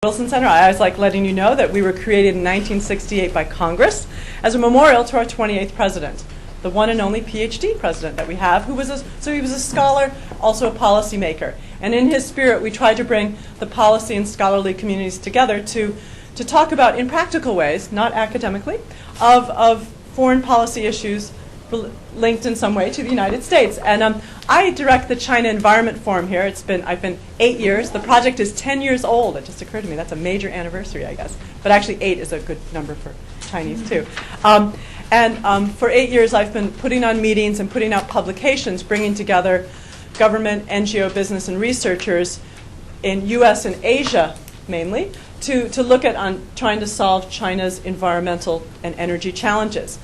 Wilson Center. I always like letting you know that we were created in 1968 by Congress as a memorial to our 28th president, the one and only PhD president that we have, he was a scholar, also a policymaker. And in his spirit, we tried to bring the policy and scholarly communities together to talk about, in practical ways, not academically, of foreign policy issues linked in some way to the United States. And I direct the China Environment Forum here. I've been 8 years. The project is 10 years old. It just occurred to me that's a major anniversary, I guess. But actually 8 is a good number for Chinese too. For 8 years I've been putting on meetings and putting out publications, bringing together government, NGO, business, and researchers in US and Asia mainly to look at trying to solve China's environmental and energy challenges.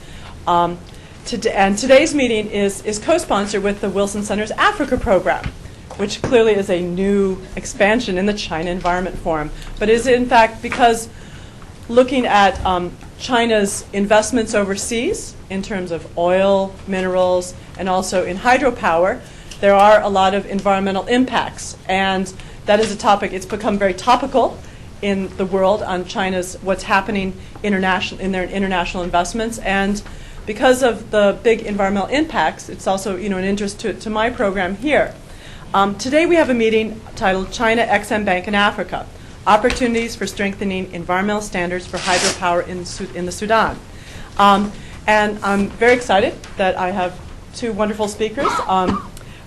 And today's meeting is co-sponsored with the Wilson Center's Africa program, which clearly is a new expansion in the China Environment Forum, but is in fact because looking at China's investments overseas in terms of oil, minerals, and also in hydropower, there are a lot of environmental impacts. And that is a topic, it's become very topical in the world on what's happening in their international investments. And because of the big environmental impacts, it's also an interest to my program here. Today we have a meeting titled China, Exim Bank, and Africa, Opportunities for Strengthening Environmental Standards for Hydropower in the Sudan. And I'm very excited that I have two wonderful speakers. Going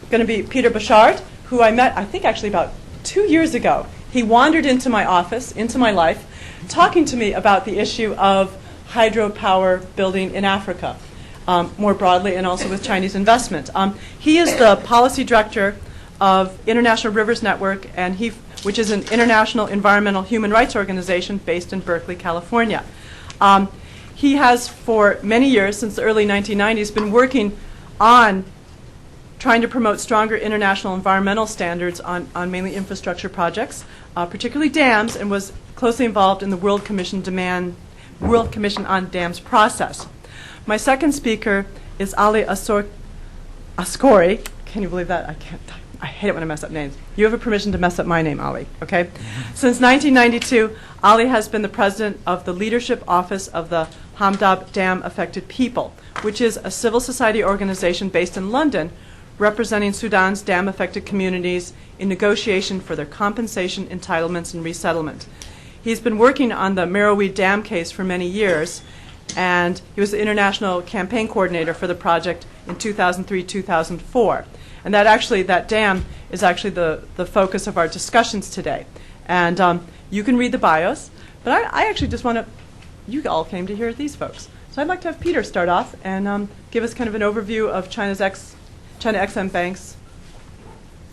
to be Peter Bouchard, who I met, I think, actually about 2 years ago. He wandered into my office, into my life, talking to me about the issue of hydropower building in Africa, more broadly, and also with Chinese investment. He is the policy director of International Rivers Network, which is an international environmental human rights organization based in Berkeley, California. He has, for many years, since the early 1990s, been working on trying to promote stronger international environmental standards on mainly infrastructure projects, particularly dams, and was closely involved in the World Commission on Dams process. My second speaker is Ali Ascouri. Can you believe that? I hate it when I mess up names. You have a permission to mess up my name, Ali, okay? Since 1992, Ali has been the president of the Leadership Office of the Hamdab Dam Affected People, which is a civil society organization based in London representing Sudan's dam-affected communities in negotiation for their compensation, entitlements, and resettlement. He's been working on the Merowe Dam case for many years, and he was the international campaign coordinator for the project in 2003-2004. And that dam is actually the focus of our discussions today. And you can read the bios, but I actually just you all came to hear these folks. So I'd like to have Peter start off and give us kind of an overview of China Exim Bank's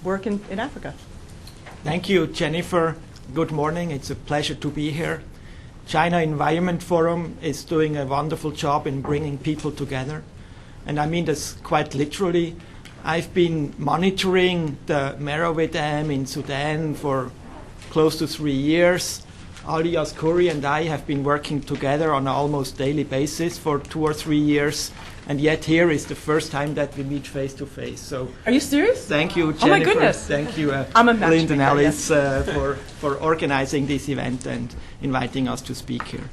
work in Africa. Thank you, Jennifer. Good morning. It's a pleasure to be here. China Environment Forum is doing a wonderful job in bringing people together. And I mean this quite literally. I've been monitoring the Merowe Dam in Sudan for close to 3 years. Ali Ascouri and I have been working together on an almost daily basis for 2 or 3 years. And yet here is the first time that we meet face to face. So, are you serious? Thank you, Jennifer. Oh my goodness! Thank you, I'm a Lyndon Ellis, for organizing this event and inviting us to speak here.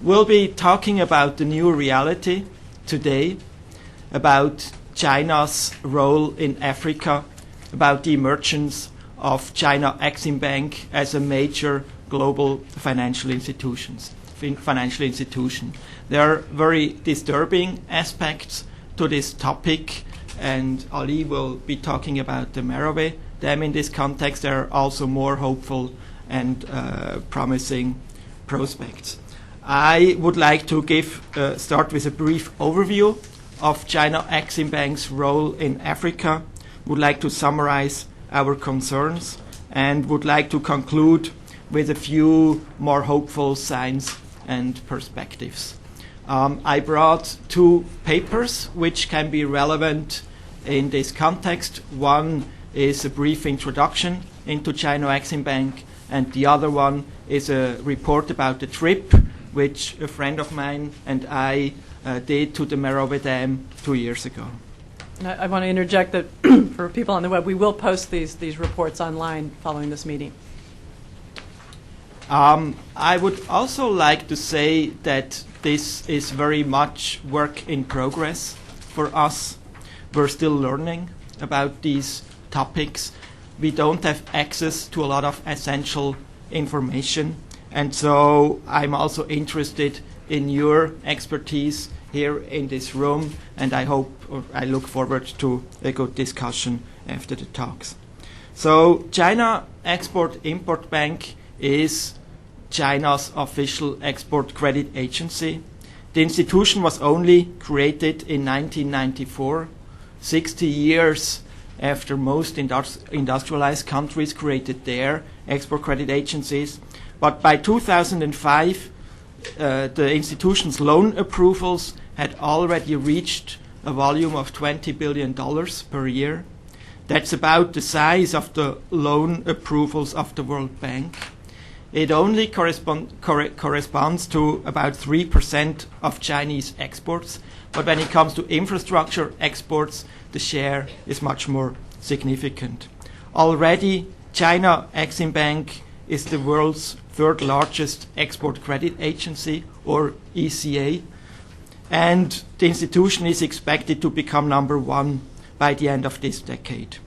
We'll be talking about the new reality today, about China's role in Africa, about the emergence of China Exim Bank as a major global financial institution. There are very disturbing aspects to this topic, and Ali will be talking about the Merowe Dam in this context. There are also more hopeful and promising prospects. I would like to start with a brief overview of China Exim Bank's role in Africa, would like to summarize our concerns, and would like to conclude with a few more hopeful signs and perspectives. I brought 2 papers which can be relevant in this context. One is a brief introduction into China Exim Bank, and the other one is a report about the trip which a friend of mine and I did to the Merowe Dam 2 years ago. And I want to interject that for people on the web, we will post these reports online following this meeting. I would also like to say that this is very much work in progress for us. We're still learning about these topics. We don't have access to a lot of essential information. And so I'm also interested in your expertise here in this room, and I look forward to a good discussion after the talks. So China Export-Import Bank is China's official export credit agency. The institution was only created in 1994, 60 years after most industrialized countries created their export credit agencies. But by 2005, the institution's loan approvals had already reached a volume of $20 billion per year. That's about the size of the loan approvals of the World Bank. It only corresponds to about 3% of Chinese exports, but when it comes to infrastructure exports, the share is much more significant. Already, China Exim Bank is the world's third largest export credit agency, or ECA, and the institution is expected to become number one by the end of this decade.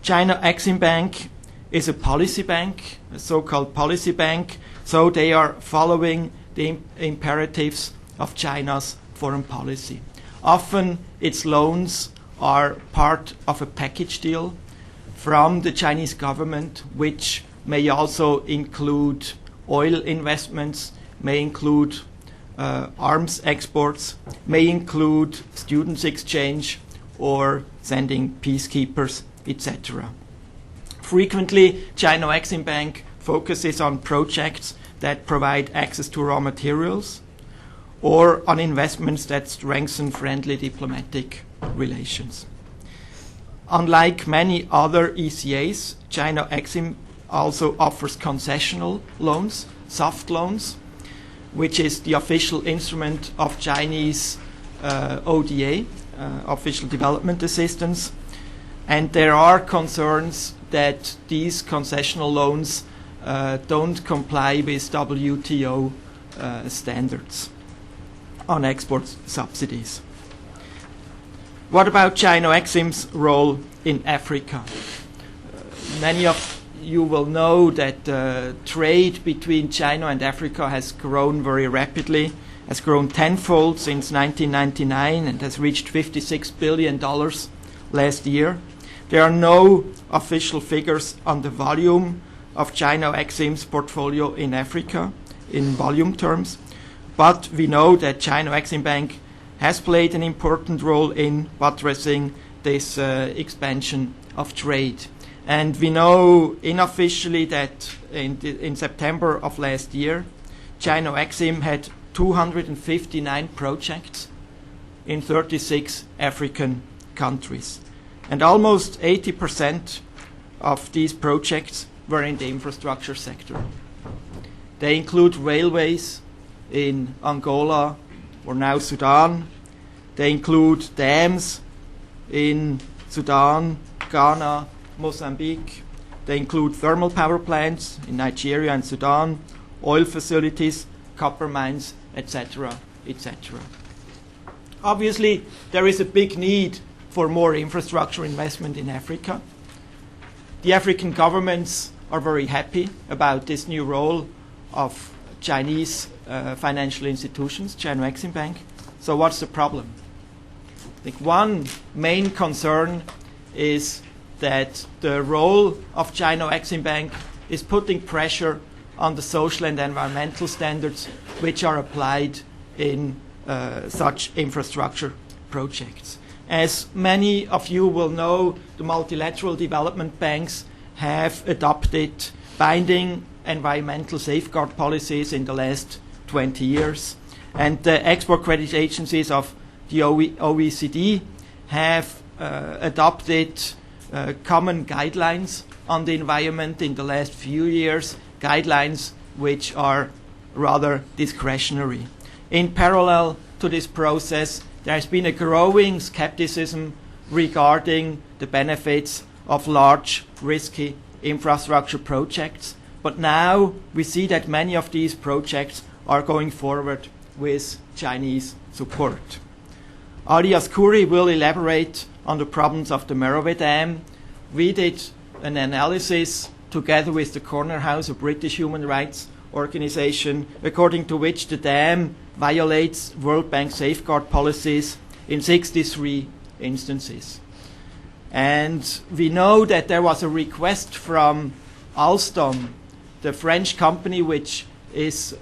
China Exim Bank is a policy bank, a so-called policy bank, so they are following the imperatives of China's foreign policy. Often its loans are part of a package deal from the Chinese government, which may also include oil investments, may include arms exports, may include students exchange or sending peacekeepers, etc. Frequently, China Exim Bank focuses on projects that provide access to raw materials or on investments that strengthen friendly diplomatic relations. Unlike many other ECAs, China Exim also offers concessional loans, soft loans, which is the official instrument of Chinese ODA, official development assistance. And there are concerns that these concessional loans don't comply with WTO standards on export subsidies. What about China Exim's role in Africa? Many of you will know that trade between China and Africa has grown very rapidly, has grown tenfold since 1999 and has reached $56 billion last year. There are no official figures on the volume of China Exim's portfolio in Africa in volume terms, but we know that China Exim Bank has played an important role in buttressing this expansion of trade. And we know unofficially that in September of last year, China Exim had 259 projects in 36 African countries. And almost 80% of these projects were in the infrastructure sector. They include railways in Angola or now Sudan. They include dams in Sudan, Ghana, Mozambique. They include thermal power plants in Nigeria and Sudan, oil facilities, copper mines, etc., etc. Obviously, there is a big need for more infrastructure investment in Africa. The African governments are very happy about this new role of Chinese financial institutions, China Exim Bank. So what's the problem? I think one main concern is that the role of China Exim Bank is putting pressure on the social and environmental standards which are applied in such infrastructure projects. As many of you will know, the multilateral development banks have adopted binding environmental safeguard policies in the last 20 years. And the export credit agencies of the OECD have adopted common guidelines on the environment in the last few years, guidelines which are rather discretionary. In parallel to this process, there has been a growing skepticism regarding the benefits of large, risky infrastructure projects, But now we see that many of these projects are going forward with Chinese support. Ali Askouri will elaborate on the problems of the Merowe Dam. We did an analysis together with the Corner House, a British human rights organization, according to which the dam violates World Bank safeguard policies in 63 instances. And we know that there was a request from Alstom, the French company which is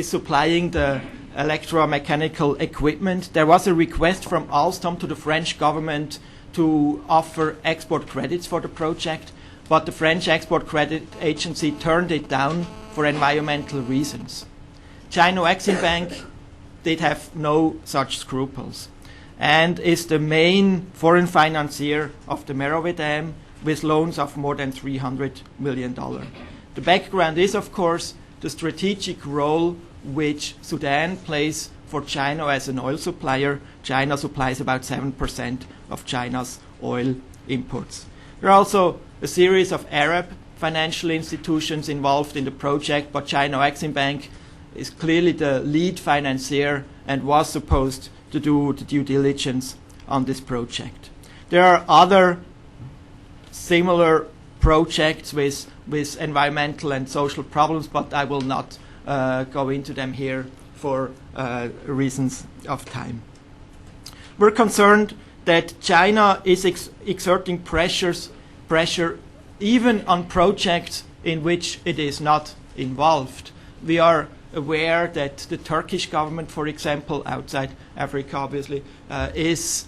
supplying the electromechanical equipment. There was a request from Alstom to the French government to offer export credits for the project, but the French Export Credit Agency turned it down for environmental reasons. China Exim Bank did have no such scruples and is the main foreign financier of the Merowe Dam with loans of more than $300 million. The background is, of course, the strategic role which Sudan plays for China as an oil supplier. China supplies about 7% of China's oil imports. There are also a series of Arab financial institutions involved in the project, but China Exim Bank is clearly the lead financier and was supposed to do the due diligence on this project. There are other similar projects with environmental and social problems, but I will not go into them here for reasons of time. We're concerned that China is exerting pressure even on projects in which it is not involved. We are aware that the Turkish government, for example, outside Africa obviously, is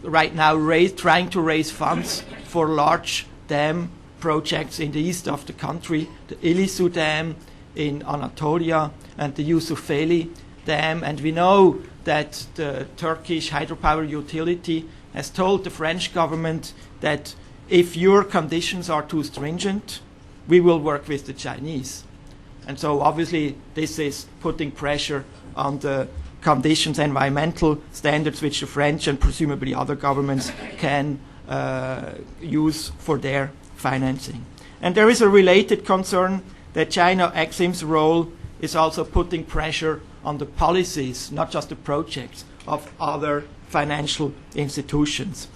right now trying to raise funds for large dam projects in the east of the country, the Ilisu Dam in Anatolia and the Yusufeli Dam. And we know that the Turkish hydropower utility has told the French government that if your conditions are too stringent, we will work with the Chinese. And so obviously this is putting pressure on the conditions, environmental standards, which the French and presumably other governments can use for their financing. And there is a related concern that China Exim's role is also putting pressure on the policies, not just the projects, of other financial institutions.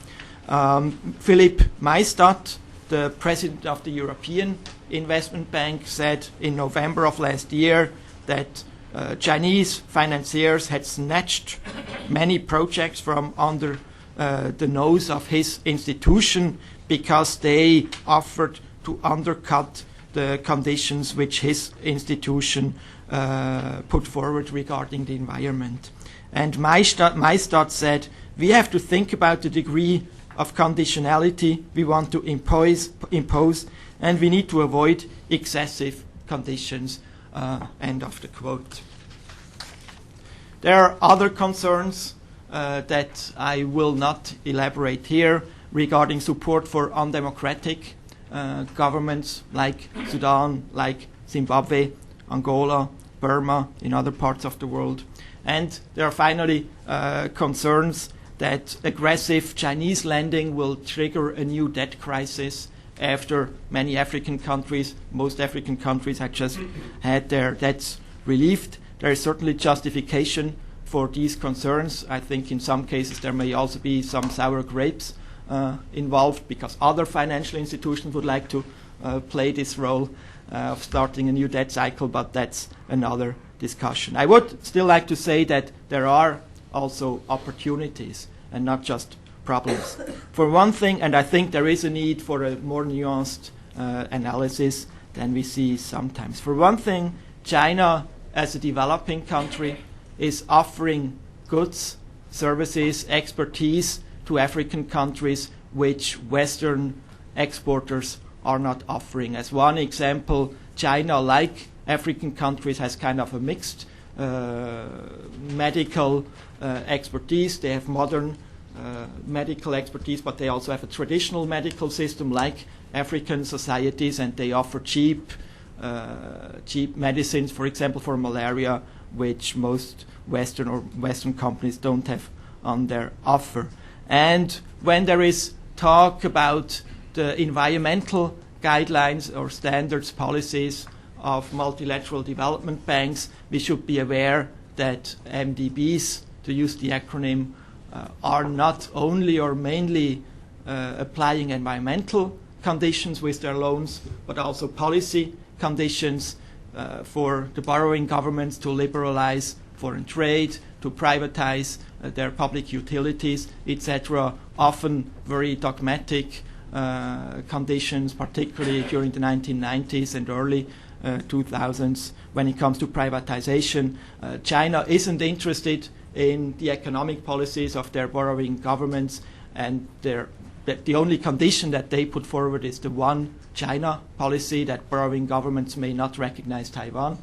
Philipp Maystadt, the president of the European Investment Bank, said in November of last year that Chinese financiers had snatched many projects from under the nose of his institution because they offered to undercut the conditions which his institution put forward regarding the environment. And Maystadt said, we have to think about the degree of conditionality we want to impose, and we need to avoid excessive conditions. End of the quote. There are other concerns that I will not elaborate here regarding support for undemocratic governments like Sudan, like Zimbabwe, Angola, Burma, in other parts of the world. And there are finally concerns that aggressive Chinese lending will trigger a new debt crisis after many African countries, most African countries, had just had their debts relieved. There is certainly justification for these concerns. I think in some cases there may also be some sour grapes involved because other financial institutions would like to play this role of starting a new debt cycle, but that's another discussion. I would still like to say that there are also opportunities and not just problems. For one thing, and I think there is a need for a more nuanced analysis than we see sometimes. For one thing, China, as a developing country, is offering goods, services, expertise to African countries which Western exporters are not offering. As one example, China, like African countries, has kind of a mixed medical expertise. They have modern medical expertise, but they also have a traditional medical system like African societies, and they offer cheap medicines, for example, for malaria, which most Western companies don't have on their offer. And when there is talk about the environmental guidelines or standards, policies of multilateral development banks, we should be aware that MDBs, to use the acronym, are not only or mainly applying environmental conditions with their loans, but also policy conditions for the borrowing governments to liberalize foreign trade, to privatize their public utilities, etc. Often very dogmatic conditions, particularly during the 1990s and early 2000s when it comes to privatization. China isn't interested in the economic policies of their borrowing governments, and the only condition that they put forward is the one China policy, that borrowing governments may not recognize Taiwan.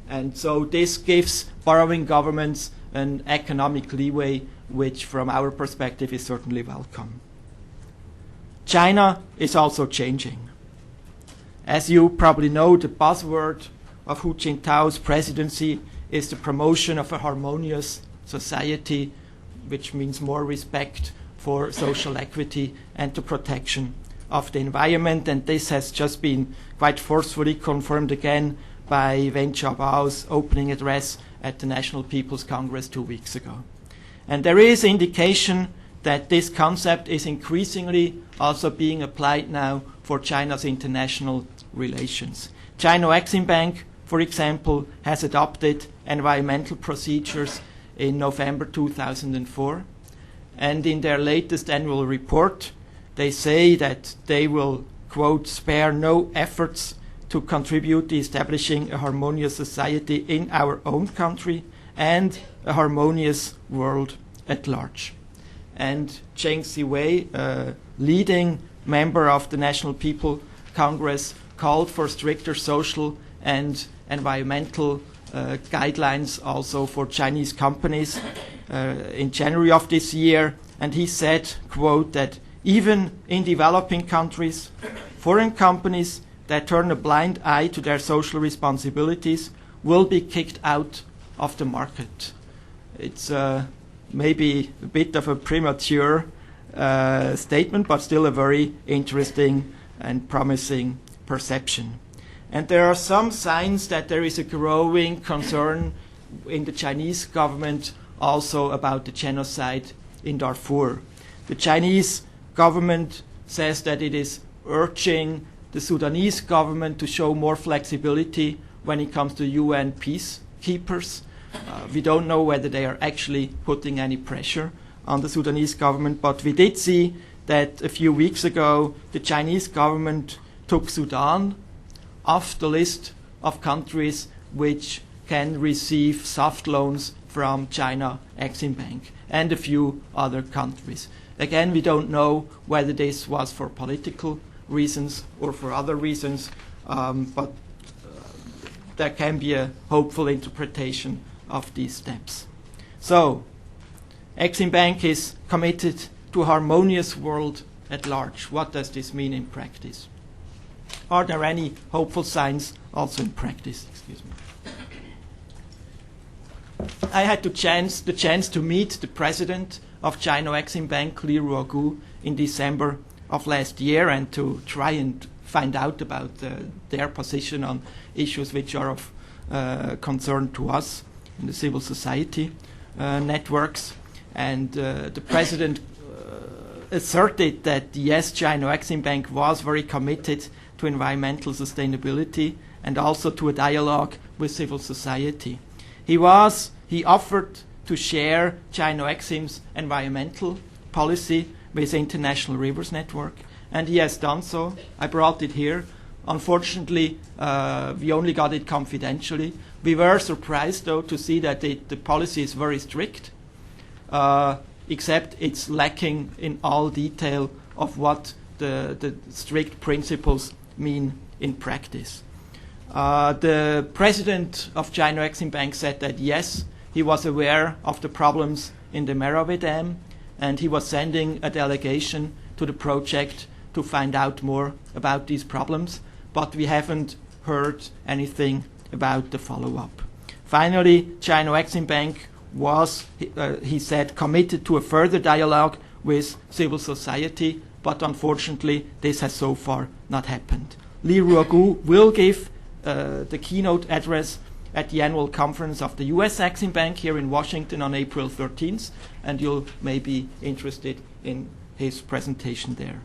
And so this gives borrowing governments an economic leeway, which from our perspective is certainly welcome. China is also changing. As you probably know, the buzzword of Hu Jintao's presidency is the promotion of a harmonious society, which means more respect for social equity and the protection of the environment. And this has just been quite forcefully confirmed again by Wen Jiabao's opening address at the National People's Congress 2 weeks ago. And there is indication that this concept is increasingly also being applied now for China's international relations. China Exim Bank, for example, has adopted environmental procedures in November 2004. And in their latest annual report, they say that they will, quote, spare no efforts to contribute to establishing a harmonious society in our own country and a harmonious world at large. And Cheng Siwei, a leading member of the National People Congress, called for stricter social and environmental guidelines also for Chinese companies in January of this year. And he said, quote, that even in developing countries, foreign companies that turn a blind eye to their social responsibilities will be kicked out of the market. It's maybe a bit of a premature statement, but still a very interesting and promising perception. And there are some signs that there is a growing concern in the Chinese government also about the genocide in Darfur. The Chinese government says that it is urging the Sudanese government to show more flexibility when it comes to UN peacekeepers. We don't know whether they are actually putting any pressure on the Sudanese government, but we did see that a few weeks ago the Chinese government took Sudan off the list of countries which can receive soft loans from China Exim Bank and a few other countries. Again, we don't know whether this was for political reasons or for other reasons, but there can be a hopeful interpretation of these steps. So, Exim Bank is committed to a harmonious world at large. What does this mean in practice? Are there any hopeful signs also in practice? Excuse me. I had the chance to meet the president of China Exim Bank, Li Ruogu, in December of last year, and to try and find out about their position on issues which are of concern to us in the civil society networks. And the president asserted that yes, China Exim Bank was very committed to environmental sustainability and also to a dialogue with civil society. He offered to share China Exim's environmental policy with the International Rivers Network, and he has done so. I brought it here. Unfortunately, we only got it confidentially. We were surprised, though, to see that the policy is very strict, except it's lacking in all detail of what the strict principles mean in practice. The president of China Exim Bank said that yes, he was aware of the problems in the Merowe Dam, and he was sending a delegation to the project to find out more about these problems, but we haven't heard anything about the follow-up. Finally, China Exim Bank was, he said, committed to a further dialogue with civil society but unfortunately this has so far not happened. Li Ruogu will give the keynote address at the annual conference of the US Exim Bank here in Washington on April 13th, and you'll may be interested in his presentation there.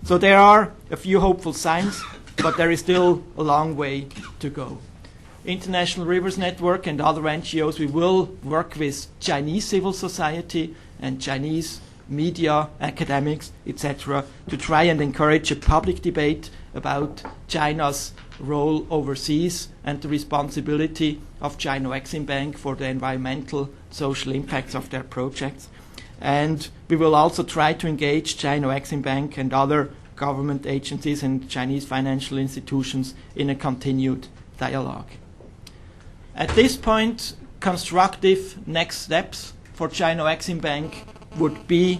So there are a few hopeful signs, but there is still a long way to go. International Rivers Network and other NGOs, we will work with Chinese civil society and Chinese media, academics, etc., to try and encourage a public debate about China's role overseas and the responsibility of China Exim Bank for the environmental, social impacts of their projects. And we will also try to engage China Exim Bank and other government agencies and Chinese financial institutions in a continued dialogue. At this point, constructive next steps for China Exim Bank would be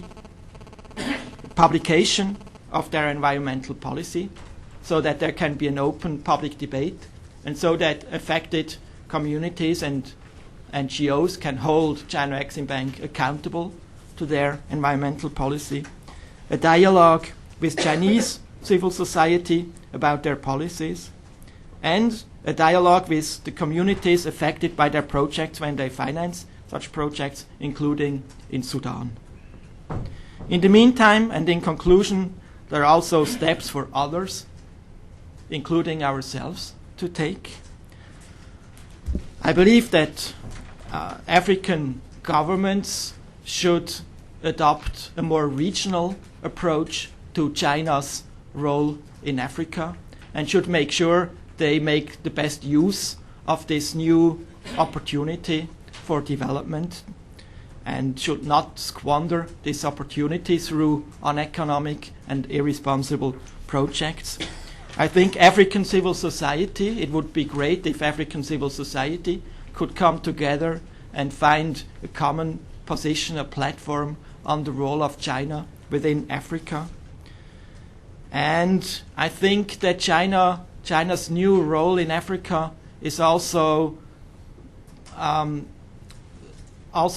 publication of their environmental policy so that there can be an open public debate and so that affected communities and NGOs can hold China Exim Bank accountable to their environmental policy. A dialogue with Chinese civil society about their policies, and a dialogue with the communities affected by their projects when they finance such projects, including in Sudan. In the meantime, and in conclusion, there are also steps for others, including ourselves, to take. I believe that African governments should adopt a more regional approach to China's role in Africa and should make sure they make the best use of this new opportunity for development and should not squander this opportunity through uneconomic and irresponsible projects. I think African civil society, it would be great if African civil society could come together and find a common position, a platform on the role of China within Africa. And I think that China's new role in Africa is also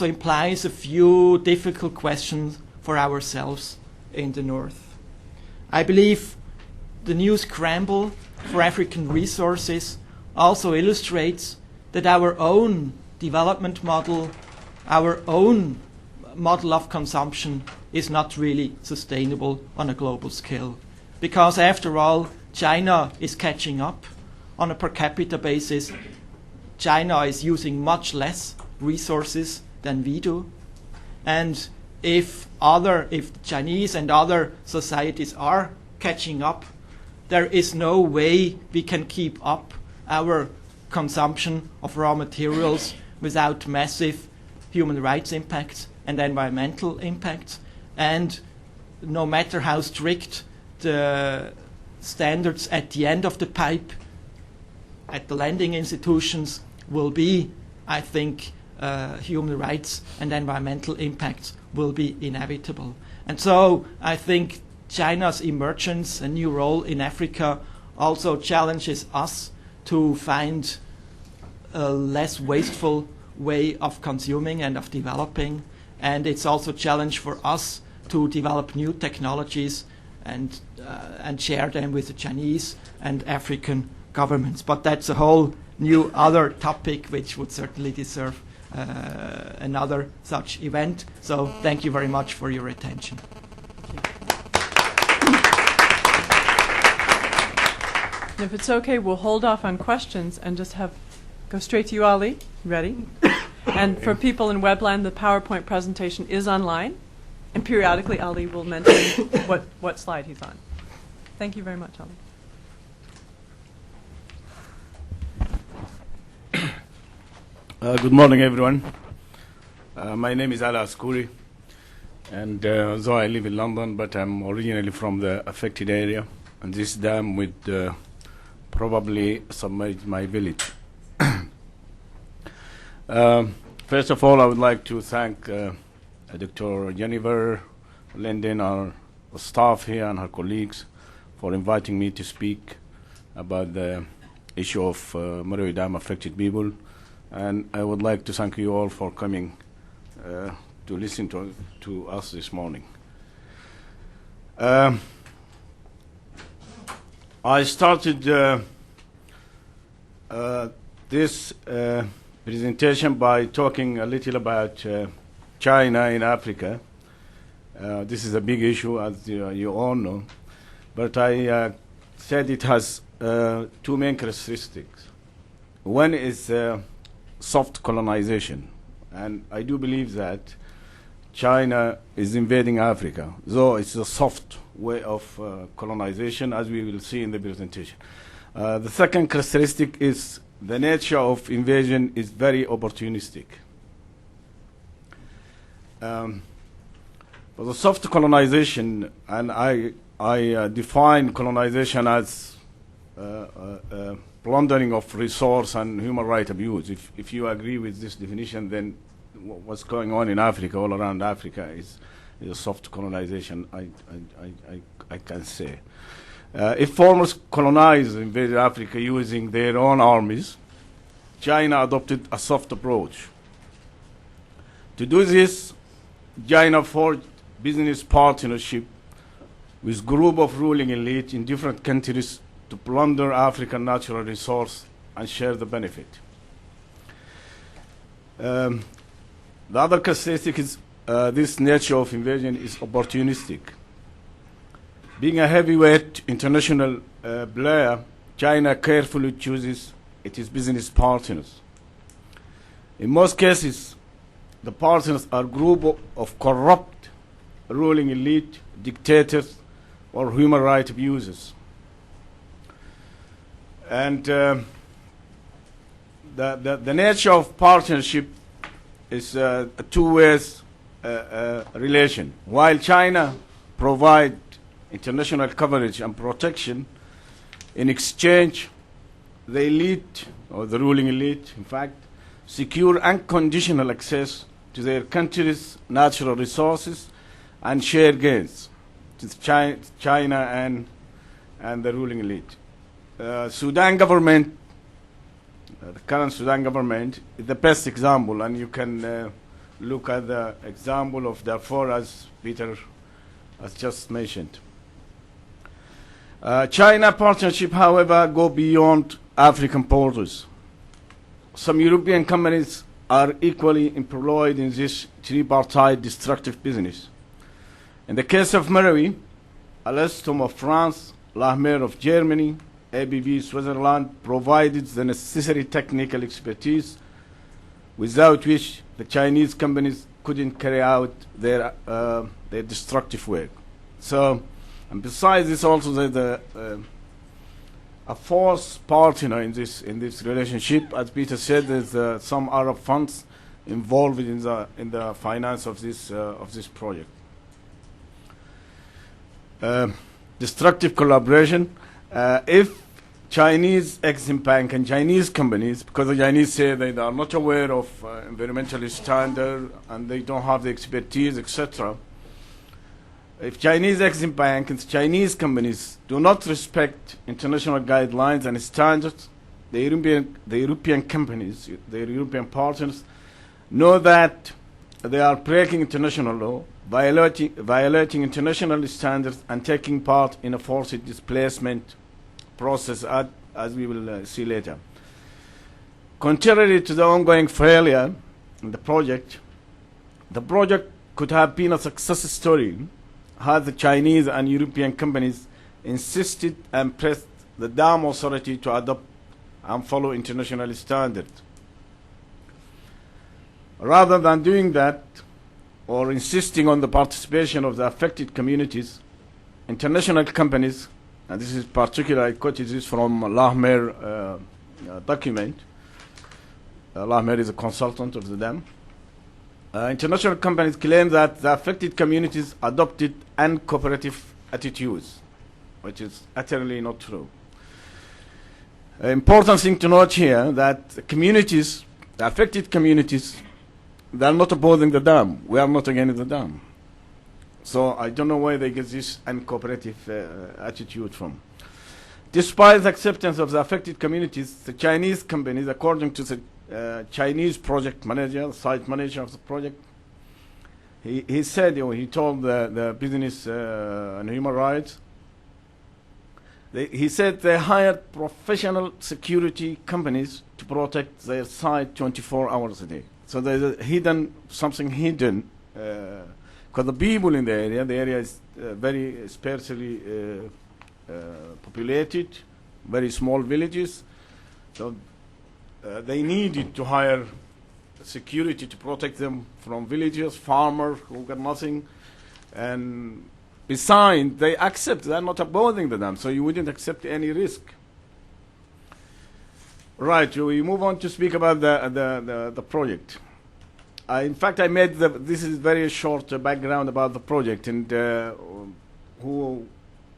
implies a few difficult questions for ourselves in the North. I believe the new scramble for African resources also illustrates that our own development model, our own model of consumption is not really sustainable on a global scale. Because after all, China is catching up on a per capita basis. China is using much less resources than we do. And if Chinese and other societies are catching up, there is no way we can keep up our consumption of raw materials without massive human rights impacts and environmental impacts. And no matter how strict the standards at the end of the pipe at the lending institutions will be, I think human rights and environmental impacts will be inevitable. And so I think China's emergence, a new role in Africa, also challenges us to find a less wasteful way of consuming and of developing. And it's also a challenge for us to develop new technologies and share them with the Chinese and African governments. But that's a whole new other topic which would certainly deserve another such event. So thank you very much for your attention. And if it's okay, we'll hold off on questions and just go straight to you, Ali. Ready? And for people in Webland, the PowerPoint presentation is online. And periodically, Ali will mention what slide he's on. Thank you very much, Ali. Good morning, everyone. My name is Ala Askouri, and though I live in London, but I'm originally from the affected area, and this dam would probably submerge my village. First of all, I would like to thank Dr. Jennifer Linden, our staff here, and her colleagues for inviting me to speak about the issue of Marawi Dam affected people. And I would like to thank you all for coming to listen to us this morning. I started this presentation by talking a little about China in Africa. This is a big issue, as you all know. But I said it has two main characteristics. One is soft colonization. And I do believe that China is invading Africa, though it's a soft way of colonization, as we will see in the presentation. The second characteristic is the nature of invasion is very opportunistic. For the soft colonization, and I define colonization as plundering of resource and human right abuse. If you agree with this definition, then what's going on in Africa, all around Africa, is a soft colonization, I can say. If foreigners colonized invaded Africa using their own armies, China adopted a soft approach. To do this, China forged business partnership with group of ruling elite in different countries to plunder African natural resource and share the benefit. The other characteristic is this nature of invasion is opportunistic. Being a heavyweight international player, China carefully chooses its business partners. In most cases, the partners are group of corrupt ruling elite, dictators, or human rights abusers. And the nature of partnership is a two-way relation. While China provides international coverage and protection, in exchange, the elite, or the ruling elite, in fact, secure unconditional access to their country's natural resources and share gains with China and the ruling elite. Sudan government, the current Sudan government, is the best example, and you can look at the example of Darfur, as Peter has just mentioned. China partnership, however, go beyond African borders. Some European companies are equally employed in this tripartite destructive business. In the case of Marawi, Alstom of France, Lahmer of Germany, ABB Switzerland provided the necessary technical expertise without which the Chinese companies couldn't carry out their destructive work. So, and besides this, also there's a fourth partner in this relationship. As Peter said, there's some Arab funds involved in the finance of this project. Destructive collaboration. If Chinese Exim Bank and Chinese companies, because the Chinese say they are not aware of environmental standard and they don't have the expertise, etc. If Chinese Exim Bank and Chinese companies do not respect international guidelines and standards, the European companies, their European partners, know that they are breaking international law, violating international standards, and taking part in a forced displacement process, as we will see later. Contrary to the ongoing failure in the project could have been a success story had the Chinese and European companies insisted and pressed the Dam Authority to adopt and follow international standards. Rather than doing that, or insisting on the participation of the affected communities, international companies, and this is particular, I quoted this from Lahmer document. Lahmer is a consultant of the dam. International companies claim that the affected communities adopted uncooperative attitudes, which is utterly not true. Important thing to note here that the affected communities, they are not opposing the dam. We are not against the dam. So I don't know where they get this uncooperative attitude from. Despite the acceptance of the affected communities, the Chinese companies, according to the Chinese project manager, site manager of the project, he said, he told the business and human rights, he said they hired professional security companies to protect their site 24 hours a day. So there's something hidden, because the people in the area is very sparsely populated, very small villages. So they needed to hire security to protect them from villagers, farmers who got nothing. And besides, they accept, they're not opposing the dam, so you wouldn't accept any risk. Right, we move on to speak about the project. In fact, I made this is very short background about the project, and who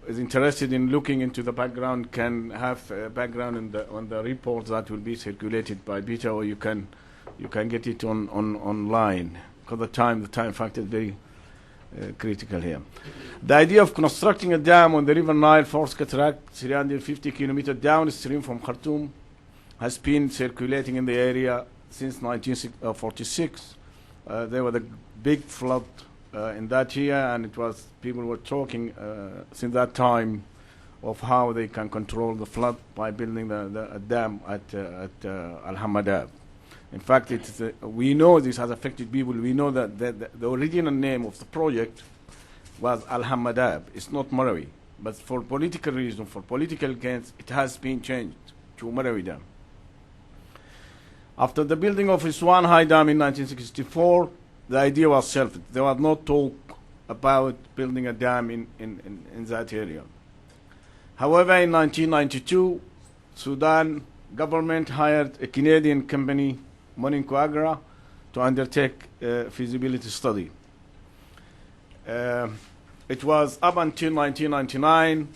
is interested in looking into the background can have a background on the report that will be circulated by Peter, or you can get it online, because the time factor is very critical here. The idea of constructing a dam on the River Nile Force Cataract, 350 kilometers downstream from Khartoum, has been circulating in the area since 1946. There was a big flood in that year, and people were talking since that time of how they can control the flood by building a dam at Al Hamadab. In fact, we know this has affected people. We know that the original name of the project was Al Hamadab. It's not Marawi, but for political reasons, for political gains, it has been changed to Marawi Dam. After the building of Iswan High Dam in 1964, the idea was shelved. There was no talk about building a dam in that area. However, in 1992, Sudan government hired a Canadian company, Moninco Agra, to undertake a feasibility study. It was up until 1999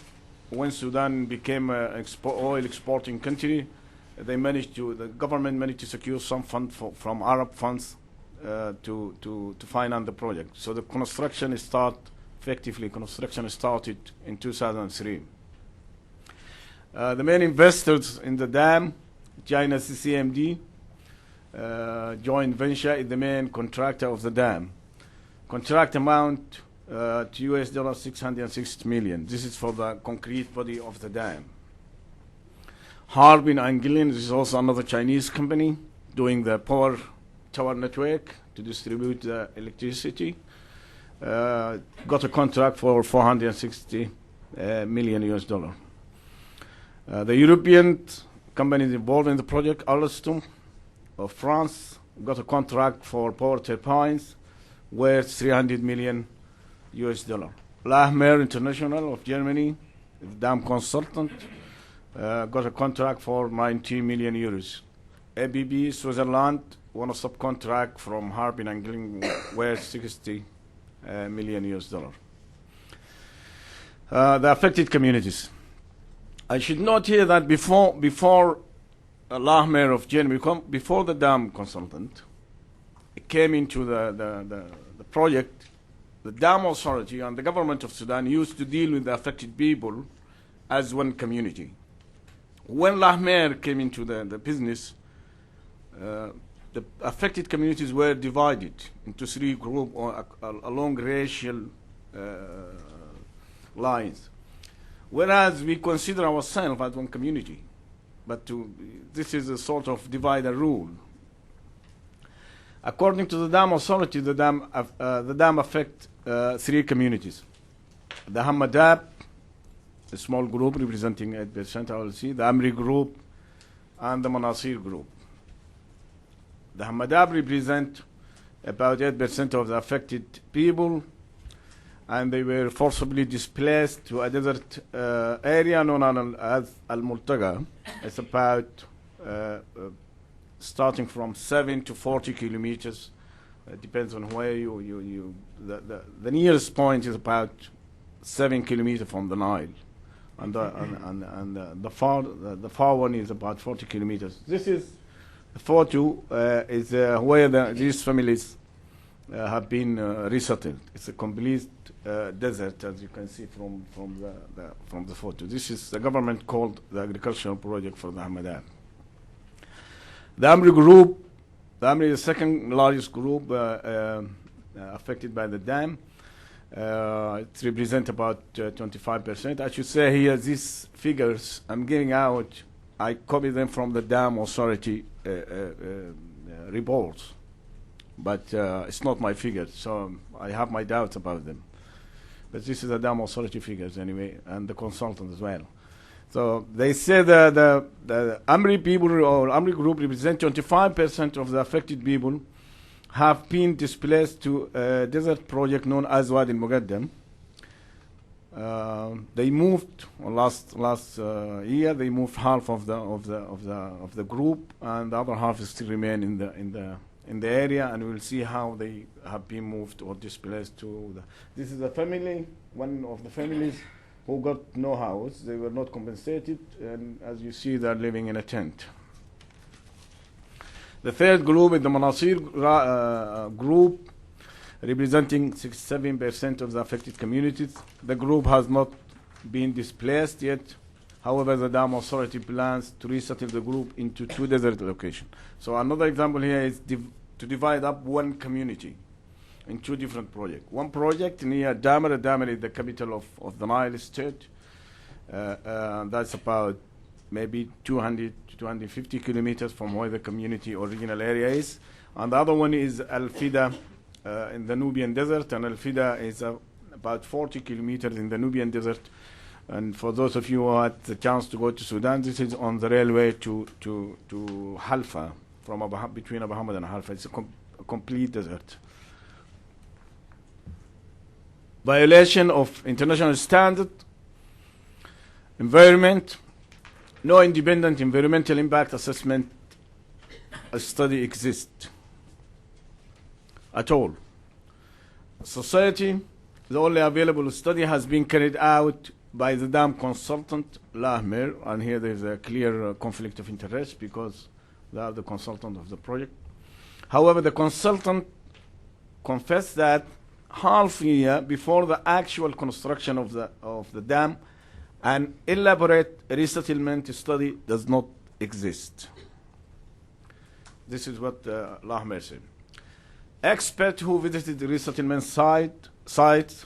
when Sudan became an oil exporting country. The government managed to secure some fund from Arab funds to finance the project. So the construction started in 2003. The main investors in the dam, China CCMD, joint venture, is the main contractor of the dam. Contract amount to US $660 million. This is for the concrete body of the dam. Harbin and Gillian, this is also another Chinese company doing the power tower network to distribute the electricity. Got a contract for $460 million US dollar. The European companies involved in the project, Alstom of France, got a contract for power turbines worth $300 million US dollar. Lahmer International of Germany, the dam consultant, got a contract for 90 million euros. ABB Switzerland won a subcontract from Harbin and Gilling worth 60 million US dollar. The affected communities. I should note here that before Lahmer of Germany, before the dam consultant came into the project, the dam authority and the government of Sudan used to deal with the affected people as one community. When Lahmer came into the business, the affected communities were divided into three groups along racial lines, whereas we consider ourselves as one community. But this is a sort of divide and rule. According to the dam authority, the dam affects three communities: the Hamadab, a small group representing 8%, the Amri group, and the Manasir group. The Hamadab represent about 8% of the affected people, and they were forcibly displaced to a desert area known as Al-Multaga. It's about starting from 7 to 40 kilometers. It depends on where the nearest point is about 7 kilometers from the Nile. And the far one is about 40 kilometers. This is the photo is where these families have been resettled. It's a complete desert, as you can see from the photo. This is the government called the agricultural project for the Hamadab. The Amri group, the Amri is the second largest group affected by the dam. It represents about 25%. I should say here, these figures I'm giving out, I copy them from the Dam Authority reports. But it's not my figures, so I have my doubts about them. But this is the Dam Authority figures anyway, and the consultant as well. So they say that the Amri people or Amri group represent 25% of the affected people have been displaced to a desert project known as Wadi al-Muqaddam. They moved last year. They moved half of the group, and the other half still remain in the area. And we'll see how they have been moved or displaced to. This is a family, one of the families who got no house. They were not compensated, and as you see, they're living in a tent. The third group is the Manasir group, representing 67% of the affected communities. The group has not been displaced yet. However, the Dam Authority plans to resettle the group into 2 desert locations. So another example here is to divide up one community in 2 different projects. One project near Damar. Damar is the capital of the Nile state. That's about maybe 200 to 250 kilometers from where the community original area is. And the other one is Al-Fida in the Nubian desert, and Al-Fida is about 40 kilometers in the Nubian desert. And for those of you who had the chance to go to Sudan, this is on the railway to Halfa, between Abu Hamad and Halfa. It's a complete desert. Violation of international standard, environment. No independent environmental impact assessment study exists at all. Society, the only available study has been carried out by the dam consultant, Lahmer, and here there is a clear conflict of interest because they are the consultant of the project. However, the consultant confessed that half a year before the actual construction of the dam, an elaborate resettlement study does not exist. This is what Lahmer said. Experts who visited the resettlement sites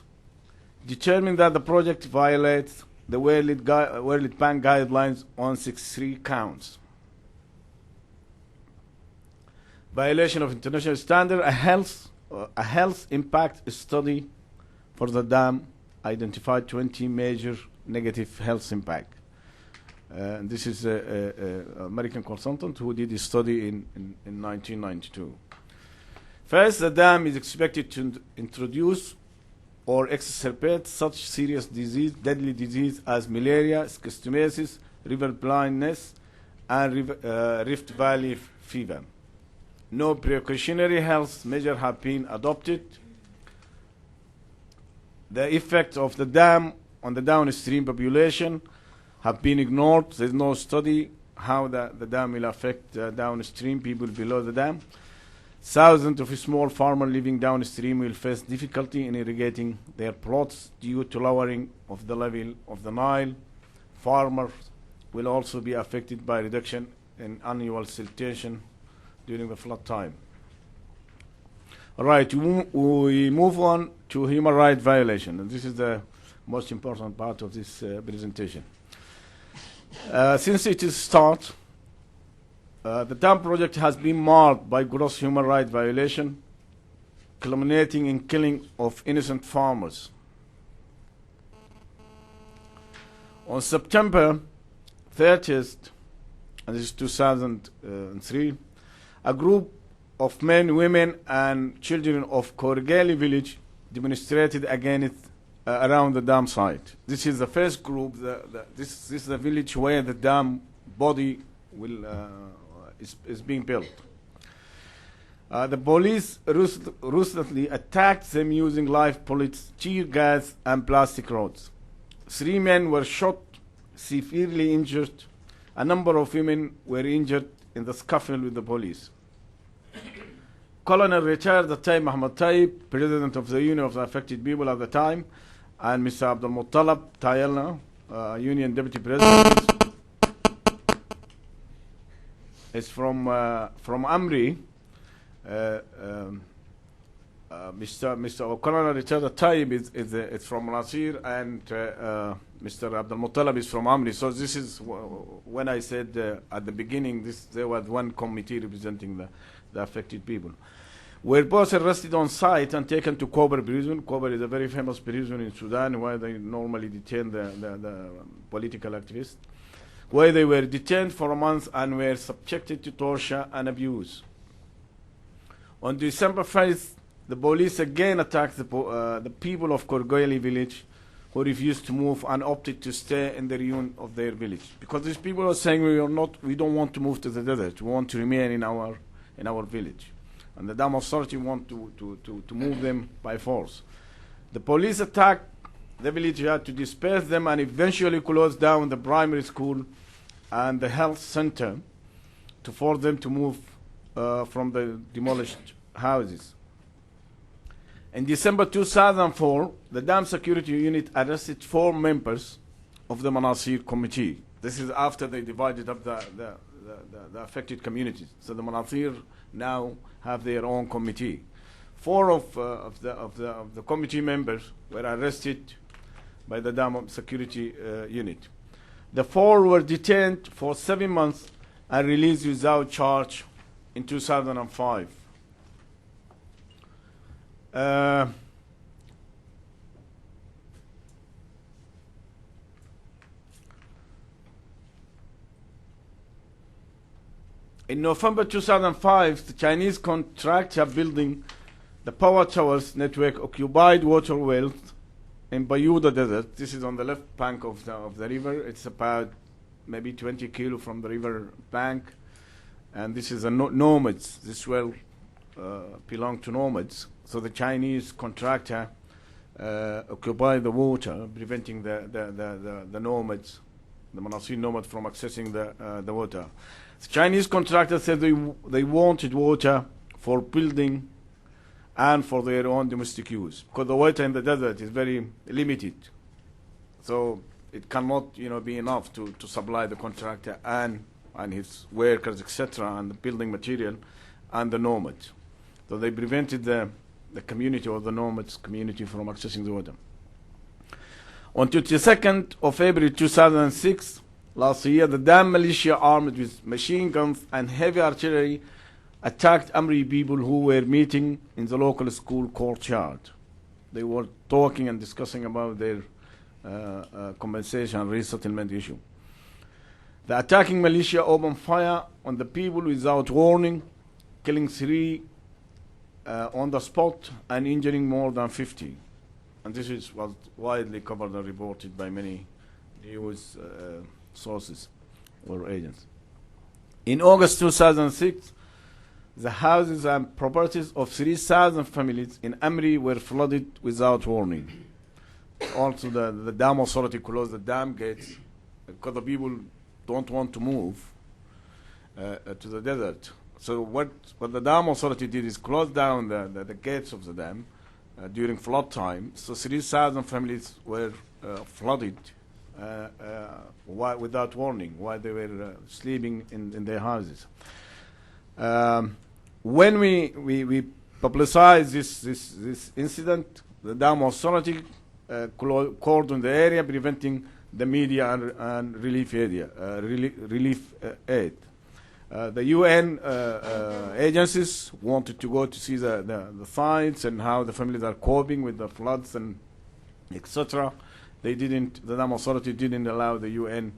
determined that the project violates the World Bank guidelines on 63 counts. Violation of international standard, a health impact study for the dam identified 20 major negative health impact. This is an American consultant who did a study in 1992. First, the dam is expected to introduce or exacerbate such serious disease, deadly disease as malaria, schistosomiasis, river blindness, and Rift Valley fever. No precautionary health measures have been adopted. The effects of the dam on the downstream population have been ignored. There is no study how the dam will affect downstream people below the dam. Thousands of small farmers living downstream will face difficulty in irrigating their plots due to lowering of the level of the Nile. Farmers will also be affected by reduction in annual siltation during the flood time. All right, we move on to human rights violation, and this is the most important part of this presentation. Since its start, the dam project has been marred by gross human rights violation, culminating in killing of innocent farmers. On September 30th, and this is 2003, a group of men, women, and children of Korgali village demonstrated against around the dam site. This is the first group. This is the village where the dam body is being built. The police ruthlessly attacked them using live bullets, tear gas, and plastic rods. 3 men were shot, severely injured. A number of women were injured in the scuffle with the police. Colonel retired at the time Mohammed Tayyip, president of the Union of the Affected People at the time, and Mr. Abdul Muttalab Tayalna, Union Deputy President, is from Amri. Mr. O'Connor, Richard Tayyib is from Nasir, and Mr. Abdul Muttalib is from Amri. So this is when I said at the beginning, there was one committee representing the affected people. Were both arrested on site and taken to Kober prison. Kober is a very famous prison in Sudan where they normally detain the political activists, where they were detained for a month and were subjected to torture and abuse. On December 1st, the police again attacked the people of Korgoyli village, who refused to move and opted to stay in the ruin of their village. Because these people are saying we don't want to move to the desert, we want to remain in our village. And the Dam authority want to move them by force. The police attacked the village to disperse them and eventually closed down the primary school and the health center to force them to move from the demolished houses. In December 2004, the Dam Security Unit arrested 4 members of the Manasir Committee. This is after they divided up the affected communities. So the Manasir now have their own committee. 4 of the committee members were arrested by the Dam Security Unit. The 4 were detained for 7 months and released without charge in 2005. In November 2005, the Chinese contractor building the power towers network occupied water wells in Bayuda Desert. This is on the left bank of the river. It's about maybe 20 kilos from the river bank. And this is a nomads. This well belonged to nomads. So the Chinese contractor occupied the water, preventing the nomads, the Manasir nomads, from accessing the water. The Chinese contractor said they wanted water for building and for their own domestic use, because the water in the desert is very limited. So it cannot, be enough to supply the contractor and his workers, etc., and the building material and the nomads. So they prevented the community, or the nomads community, from accessing the water. On 22nd of April 2006, last year, the Dam militia armed with machine guns and heavy artillery attacked Amri people who were meeting in the local school courtyard. They were talking and discussing about their compensation and resettlement issue. The attacking militia opened fire on the people without warning, killing 3 on the spot and injuring more than 50. And this was widely covered and reported by many news sources or agents. In August 2006, the houses and properties of 3,000 families in Amri were flooded without warning. Also, the dam authority closed the dam gates because the people don't want to move to the desert. So what the dam authority did is close down the gates of the dam during flood time. So 3,000 families were flooded without warning while they were sleeping in their houses. When we publicized this incident, the dam authority cordoned the area, preventing the media and relief aid. The UN agencies wanted to go to see the sites and how the families are coping with the floods and etc. The Dam authority didn't allow the UN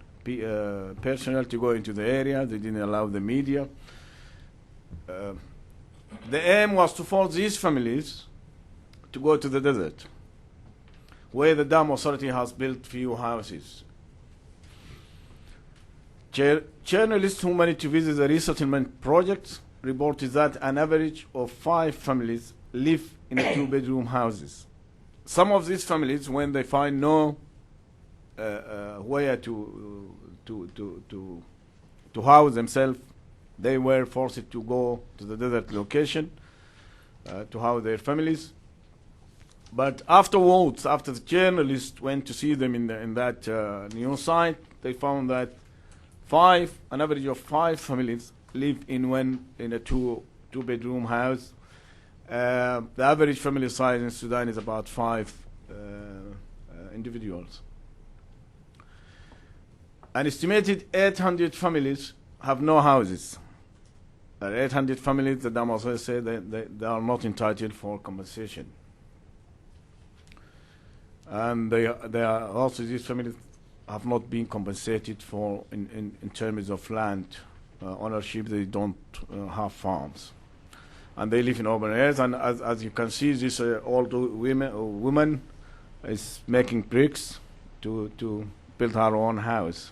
personnel to go into the area. They didn't allow the media. The aim was to force these families to go to the desert, where the Dam authority has built few houses. Journalists who managed to visit the resettlement project reported that an average of 5 families live in 2-bedroom houses. Some of these families, when they find no where to house themselves, they were forced to go to the desert location to house their families. But afterwards, after the journalists went to see them in that new site, they found that an average of 5 families live in a 2-bedroom house, The average family size in Sudan is about 5 individuals. An estimated 800 families have no houses. 800 families that also say they are not entitled for compensation. And they are also, these families have not been compensated for in terms of land ownership. They don't have farms. And they live in urban areas. And as you can see, this old woman is making bricks to build her own house.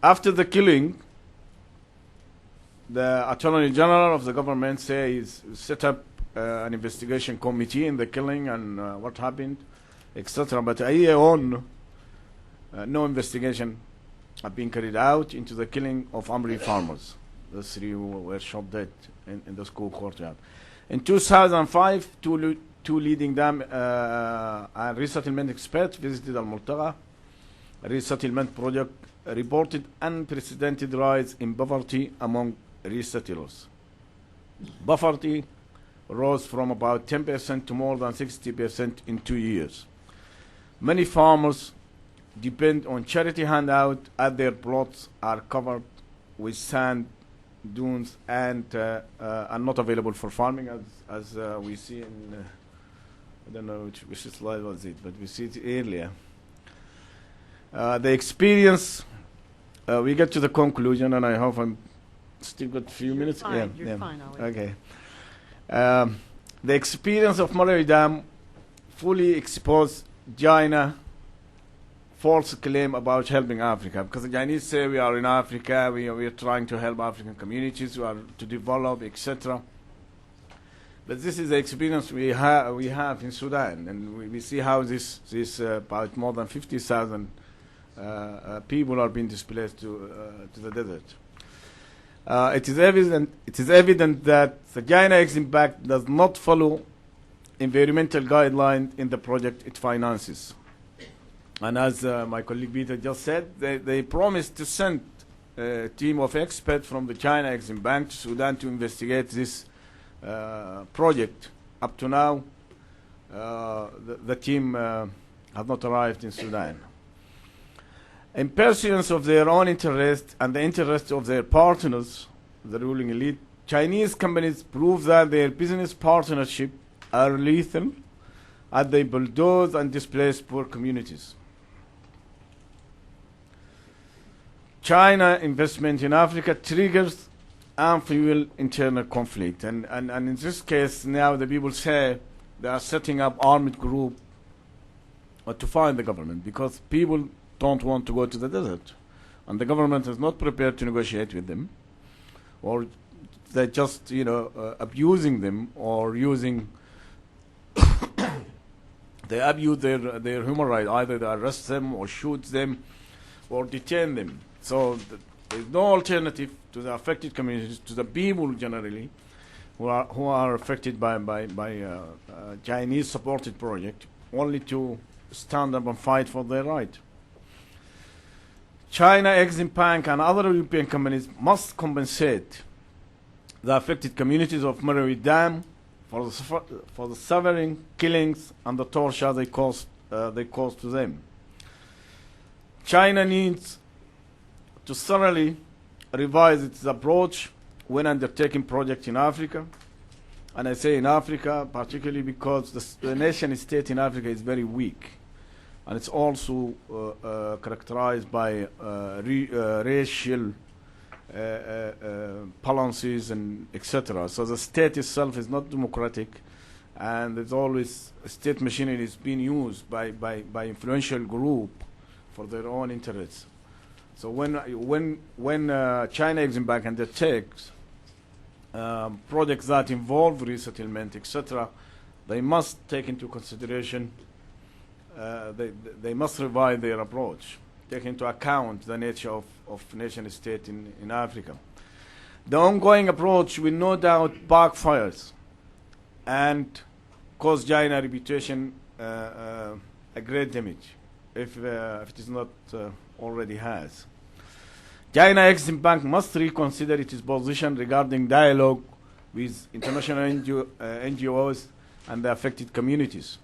After the killing, the Attorney General of the government says set up an investigation committee in the killing and what happened, etc. But a year on, no investigation have been carried out into the killing of Amri farmers. The 3 were shot dead in the school courtyard. In 2005, two leading dam and resettlement experts visited Al-Multaqa. A resettlement project reported unprecedented rise in poverty among resettlers. Poverty rose from about 10% to more than 60% in 2 years. Many farmers depend on charity handout as their plots are covered with sand dunes and are not available for farming, as we see in I don't know which slide was it, but we see it earlier. The experience, we get to the conclusion, and I hope I'm still got a few minutes. Fine. You're fine, Ali. Okay. The experience of Malawi Dam fully exposed China false claim about helping Africa, because the Chinese say we are in Africa, we are trying to help African communities, we are to develop, etc. But this is the experience we have in Sudan, and we see how this about more than 50,000 people are being displaced to the desert. It is evident that the China Exim Bank does not follow environmental guidelines in the project it finances. And as my colleague Peter just said, they promised to send a team of experts from the China Exim Bank to Sudan to investigate this project. Up to now, the team have not arrived in Sudan. In pursuance of their own interest and the interest of their partners, the ruling elite, Chinese companies prove that their business partnership are lethal as they bulldoze and displace poor communities. China investment in Africa triggers and fuel internal conflict. And in this case, now the people say they are setting up armed group to fight the government, because people don't want to go to the desert. And the government is not prepared to negotiate with them, or they're just, abusing them or using they abuse their human rights. Either they arrest them or shoot them or detain them. So there's no alternative to the affected communities, to the people generally who are affected by Chinese supported project, only to stand up and fight for their right. China, Exim Bank, and other European companies must compensate the affected communities of Malawi Dam for the suffering, killings, and the torture they caused to them. China needs to thoroughly revise its approach when undertaking projects in Africa. And I say in Africa particularly because the nation state in Africa is very weak. And it's also characterized by racial balances and etc. So the state itself is not democratic, and there's always state machinery is being used by influential group for their own interests. So when China Exim Bank undertakes projects that involve resettlement, etc., they must take into consideration. They must revise their approach, take into account the nature of nation state in Africa. The ongoing approach will no doubt backfires and cause China reputation a great damage if it is not already has. China Exim Bank must reconsider its position regarding dialogue with international NGOs and the affected communities.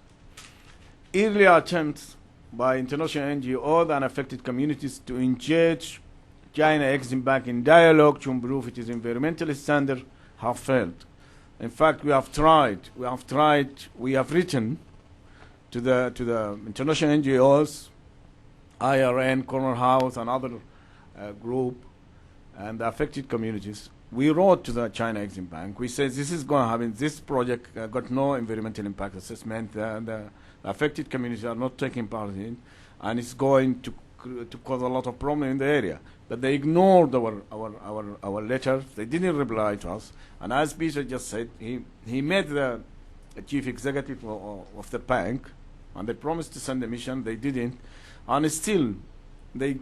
Earlier attempts by international NGOs and affected communities to engage China Exim Bank in dialogue to improve its environmental standard have failed. In fact, we have written to the international NGOs, IRN, Corner House, and other group, and the affected communities. We wrote to the China Exim Bank. We said this is going to happen. This project got no environmental impact assessment. The affected communities are not taking part in it, and it's going to cause a lot of problem in the area. But they ignored our letters. They didn't reply to us. And as Peter just said, he met the chief executive of the bank, and they promised to send a mission. They didn't, and still they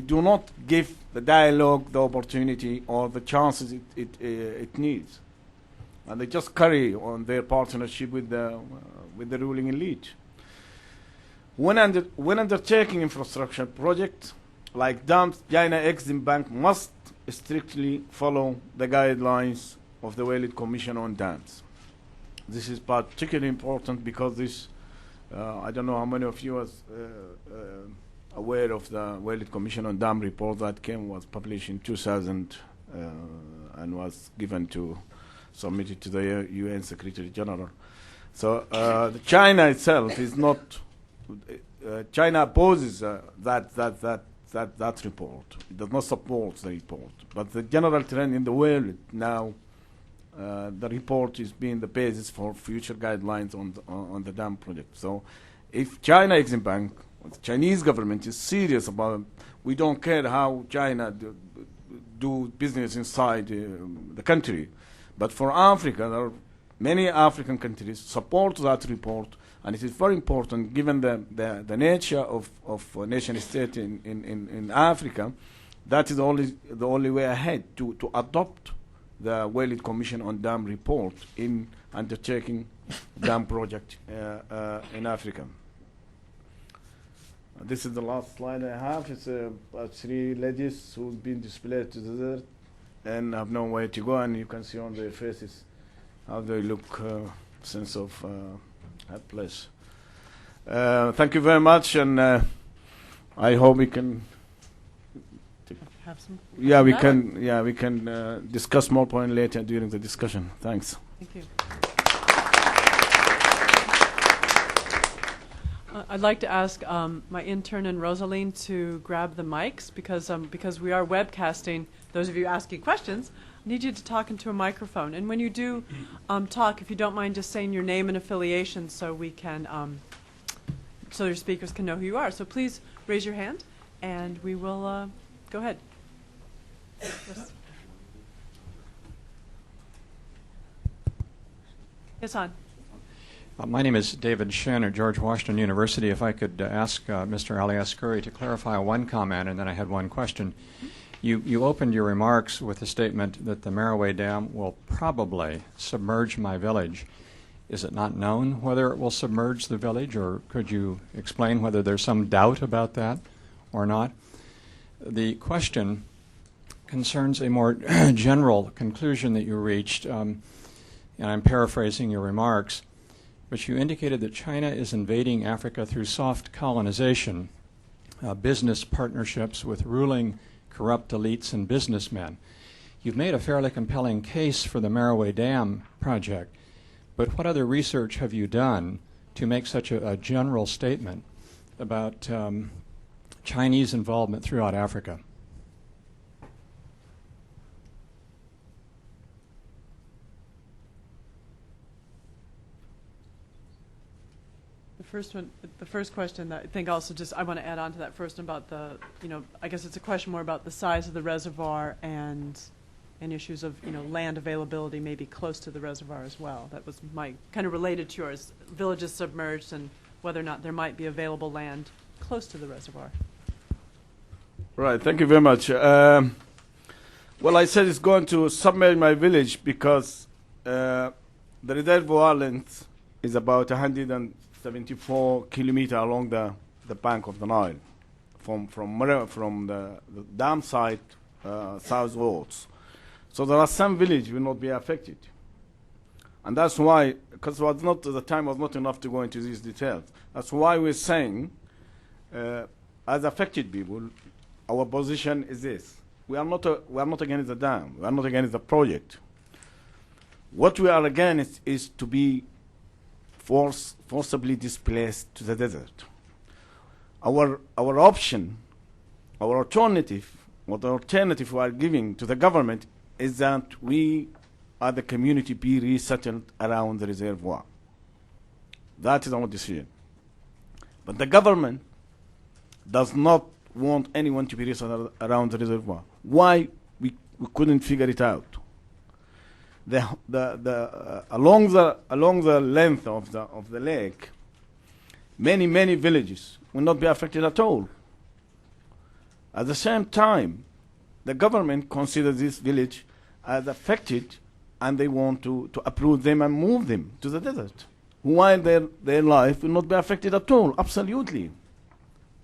do not give the dialogue the opportunity or the chances it needs, and they just carry on their partnership with the ruling elite. When undertaking infrastructure projects like dams, China Exim Bank must strictly follow the guidelines of the Walid Commission on Dams. This is particularly important because this, I don't know how many of you are aware of the Walid Commission on Dam report that was published in 2000 and was submitted to the UN Secretary General. So China itself is not. China opposes that report. It does not support the report. But the general trend in the world now, the report is being the basis for future guidelines on the dam project. So if China Exim Bank, the Chinese government is serious about, we don't care how China do business inside the country. But for Africa, there are many African countries support that report. And it is very important, given the nature of nation state in Africa, that is the only way ahead to adopt the Walid Commission on Dam report in undertaking dam project in Africa. This is the last slide I have. It's three ladies who've been displayed to the desert and have no way to go, and you can see on their faces how they look, sense of helpless. Thank you very much, and I hope we can. Have some. Yeah, we can. Yeah, we can discuss more point later during the discussion. Thanks. Thank you. I'd like to ask my intern and Rosaline to grab the mics because we are webcasting. Those of you asking questions, I need you to talk into a microphone. And when you do talk, if you don't mind just saying your name and affiliation so we can, so your speakers can know who you are. So please raise your hand and we will go ahead. Yes. Yes, on. My name is David Shin at George Washington University. If I could ask Mr. Ali Askari to clarify one comment, and then I had one question. You opened your remarks with the statement that the Merowe Dam will probably submerge my village. Is it not known whether it will submerge the village, or could you explain whether there's some doubt about that or not? The question concerns a more general conclusion that you reached, and I'm paraphrasing your remarks, but you indicated that China is invading Africa through soft colonization, business partnerships with ruling corrupt elites and businessmen. You've made a fairly compelling case for the Merowe Dam project, but what other research have you done to make such a general statement about Chinese involvement throughout Africa? The first question that I think also just I want to add on to that first about the, I guess it's a question more about the size of the reservoir and issues of, land availability maybe close to the reservoir as well. That was my kind of related to yours, villages submerged and whether or not there might be available land close to the reservoir. Right, thank you very much. Well, I said it's going to submerge my village because the reservoir length is about 174 kilometers along the bank of the Nile, from the dam site southwards. So there are some villages will not be affected. And that's why, because the time was not enough to go into these details. That's why we're saying, as affected people, our position is this: we are not against the dam. We are not against the project. What we are against is to be forcibly displaced to the desert. Our option, our alternative, what the alternative we are giving to the government is that we, as the community, be resettled around the reservoir. That is our decision. But the government does not want anyone to be resettled around the reservoir. Why? We couldn't figure it out. Along the length of the lake, many villages will not be affected at all. At the same time, the government considers this village as affected, and they want to uproot them and move them to the desert, while their life will not be affected at all, absolutely,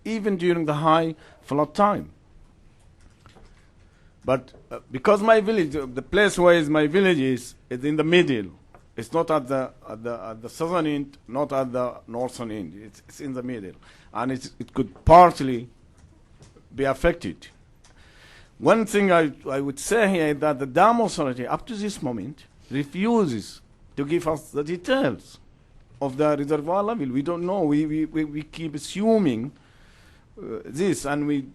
even during the high flood time. But because my village, the place where my village is in the middle. It's not at the southern end, not at the northern end. It's in the middle, and it could partly be affected. One thing I would say here is that the dam authority, up to this moment, refuses to give us the details of the reservoir level. We don't know. We keep assuming this, and we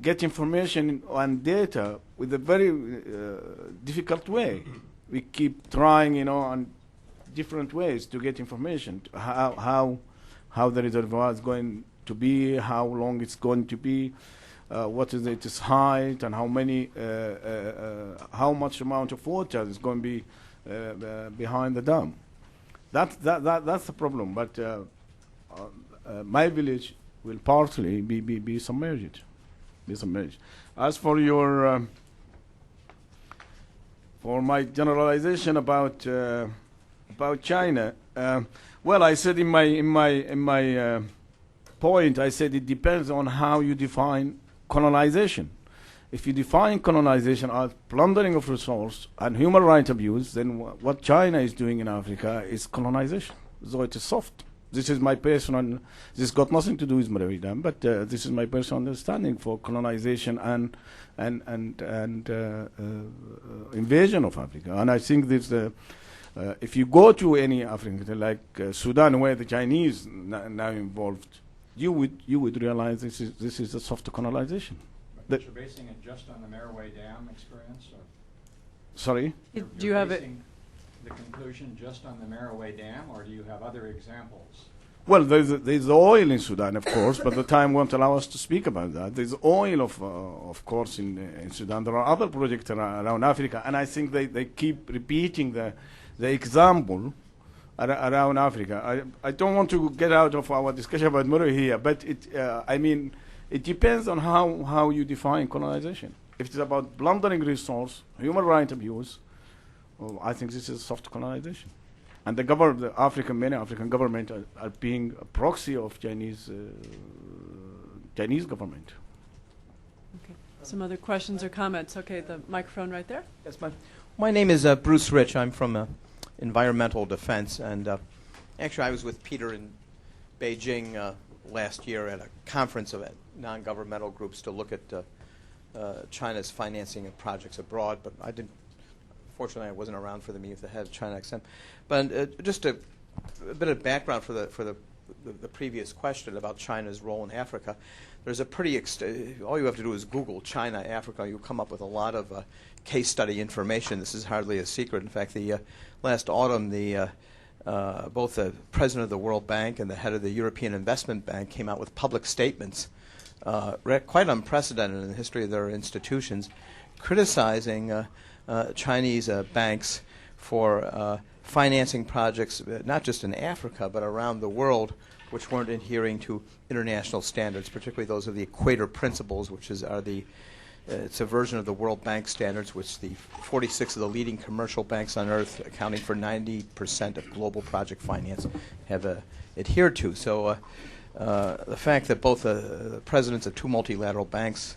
get information and data with a very difficult way. We keep trying, on different ways to get information. How the reservoir is going to be, how long it's going to be, what is its height, and how much amount of water is going to be behind the dam. That's the problem. But my village will partly be submerged. As for your for my generalization about China, well, I said in my point, I said it depends on how you define colonization. If you define colonization as plundering of resource and human rights abuse, then what China is doing in Africa is colonization. So it is soft. This is my personal. This got nothing to do with Marawi Dam, but this is my personal understanding for colonization and invasion of Africa. And I think this, if you go to any African country like Sudan, where the Chinese now involved, you would realize this is a soft colonization. But you're basing it just on the Merowe Dam experience? Or sorry? Do you have it? The conclusion just on the Merowe Dam, or do you have other examples? Well, there's oil in Sudan, of course, but the time won't allow us to speak about that. There's oil, of course, in Sudan. There are other projects around Africa, and I think they keep repeating the example around Africa. I don't want to get out of our discussion about Marawi here, but it depends on how you define colonization. If it's about plundering resource, human rights abuse, well, I think this is soft colonization. And many African governments are being a proxy of Chinese government. Okay. Some other questions or comments? Okay, the microphone right there. Yes, my name is Bruce Rich. I'm from Environmental Defense, and actually I was with Peter in Beijing last year at a conference of non-governmental groups to look at China's financing of projects abroad, but I didn't. Fortunately, I wasn't around for the meeting with the head of China Exim. But just a bit of background for the previous question about China's role in Africa. There's a pretty all you have to do is Google China, Africa. You'll come up with a lot of case study information. This is hardly a secret. In fact, the last autumn, both the president of the World Bank and the head of the European Investment Bank came out with public statements, quite unprecedented in the history of their institutions, criticizing Chinese banks for financing projects not just in Africa but around the world, which weren't adhering to international standards, particularly those of the Equator Principles, which it's a version of the World Bank standards, which the 46 of the leading commercial banks on earth, accounting for 90% of global project finance, have adhered to. So The fact that both the presidents of two multilateral banks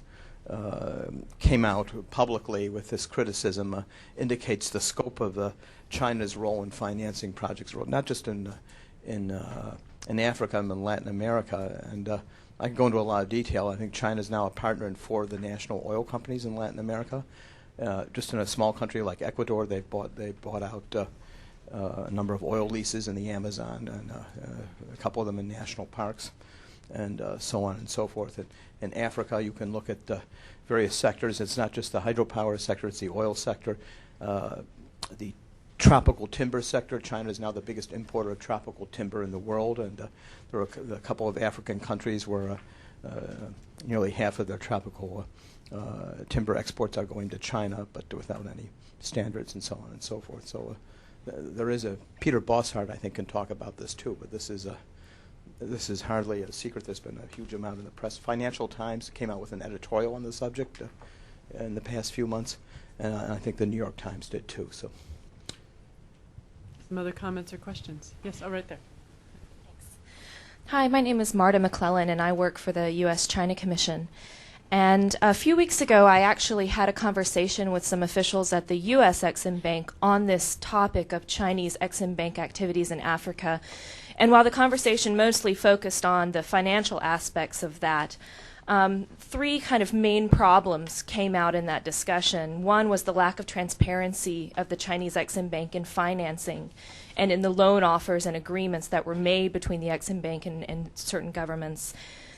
came out publicly with this criticism indicates the scope of China's role in financing projects, not just in Africa and in Latin America. And I can go into a lot of detail. I think China is now a partner in 4 of the national oil companies in Latin America. Just in a small country like Ecuador, they bought out a number of oil leases in the Amazon, and a couple of them in national parks, and so on and so forth. In Africa, you can look at various sectors. It's not just the hydropower sector, it's the oil sector, the tropical timber sector. China is now the biggest importer of tropical timber in the world, and there are a couple of African countries where nearly half of their tropical timber exports are going to China, but without any standards and so on and so forth. So there is Peter Bosshardt, I think, can talk about this too, but this is hardly a secret. There's been a huge amount in the press. Financial Times came out with an editorial on the subject in the past few months, and I think the New York Times did too. So, Some other comments or questions? Yes, right there. Hi, my name is Marta McClellan, and I work for the U.S.-China Commission. And a few weeks ago, I actually had a conversation with some officials at the U.S. Exim Bank on this topic of Chinese Exim Bank activities in Africa. And while the conversation mostly focused on the financial aspects of that, 3 kind of main problems came out in that discussion. One was the lack of transparency of the Chinese Exim Bank in financing and in the loan offers and agreements that were made between the Exim Bank and certain governments.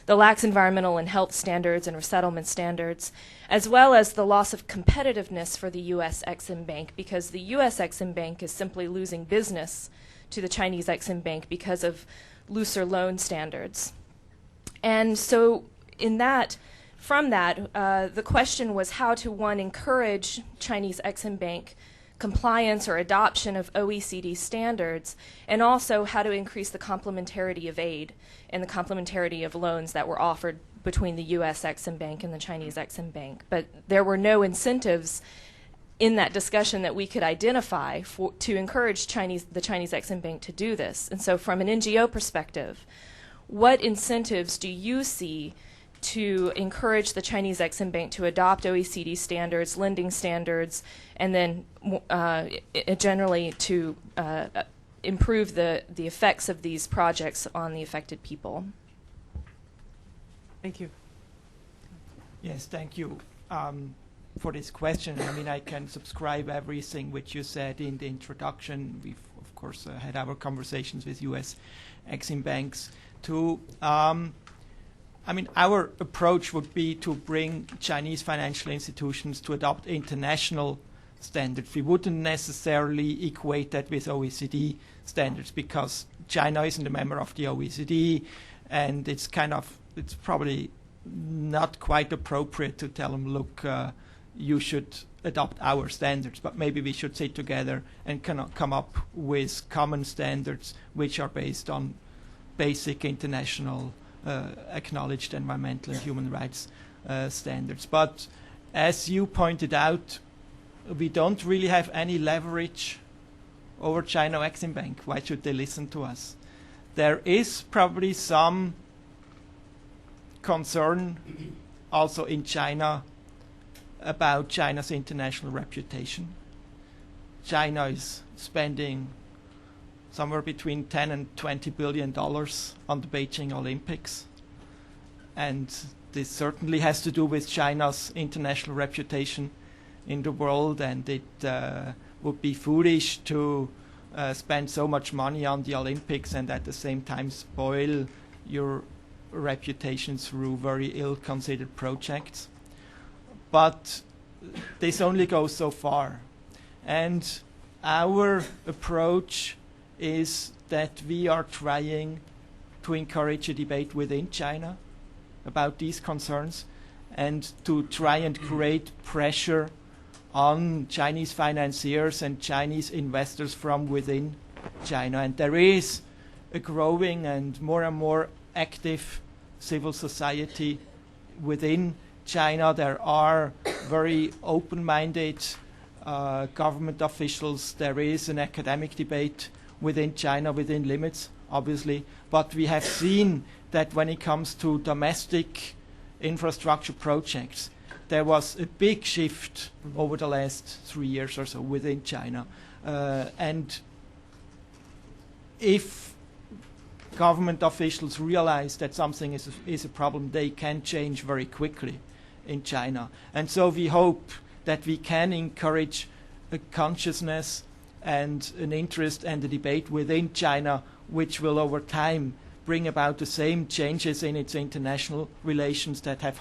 The lax environmental and health standards and resettlement standards, as well as the loss of competitiveness for the U.S. Exim Bank, because the U.S. Exim Bank is simply losing business to the Chinese Exim Bank because of looser loan standards. And so from that, the question was how to, one, encourage Chinese Exim Bank compliance or adoption of OECD standards, and also how to increase the complementarity of aid and the complementarity of loans that were offered between the U.S. Exim Bank and the Chinese Exim Bank. But there were no incentives in that discussion that we could identify to encourage the Chinese Exim Bank to do this. And so from an NGO perspective, what incentives do you see to encourage the Chinese Exim Bank to adopt OECD standards, lending standards, and then generally to improve the effects of these projects on the affected people? Thank you. Yes, thank you for this question. I mean, I can subscribe everything which you said in the introduction. We've, of course, had our conversations with U.S. Exim Banks too. I mean, our approach would be to bring Chinese financial institutions to adopt international standards. We wouldn't necessarily equate that with OECD standards because China isn't a member of the OECD, and it's probably not quite appropriate to tell them, look, you should adopt our standards, but maybe we should sit together and come up with common standards which are based on basic international acknowledged environmental and human rights standards. But as you pointed out, we don't really have any leverage over China Exim Bank. Why should they listen to us? There is probably some concern also in China about China's international reputation. China is spending somewhere between $10 and $20 billion on the Beijing Olympics. And this certainly has to do with China's international reputation in the world, and it would be foolish to spend so much money on the Olympics and at the same time spoil your reputation through very ill-considered projects. But this only goes so far. And our approach is that we are trying to encourage a debate within China about these concerns and to try and create pressure on Chinese financiers and Chinese investors from within China. And there is a growing and more active civil society within China. There are very open-minded government officials. There is an academic debate within China, within limits, obviously. But we have seen that when it comes to domestic infrastructure projects, there was a big shift over the last 3 years or so within China. And if government officials realize that something is a problem, they can change very quickly in China. And so we hope that we can encourage a consciousness and an interest and a debate within China, which will over time bring about the same changes in its international relations that have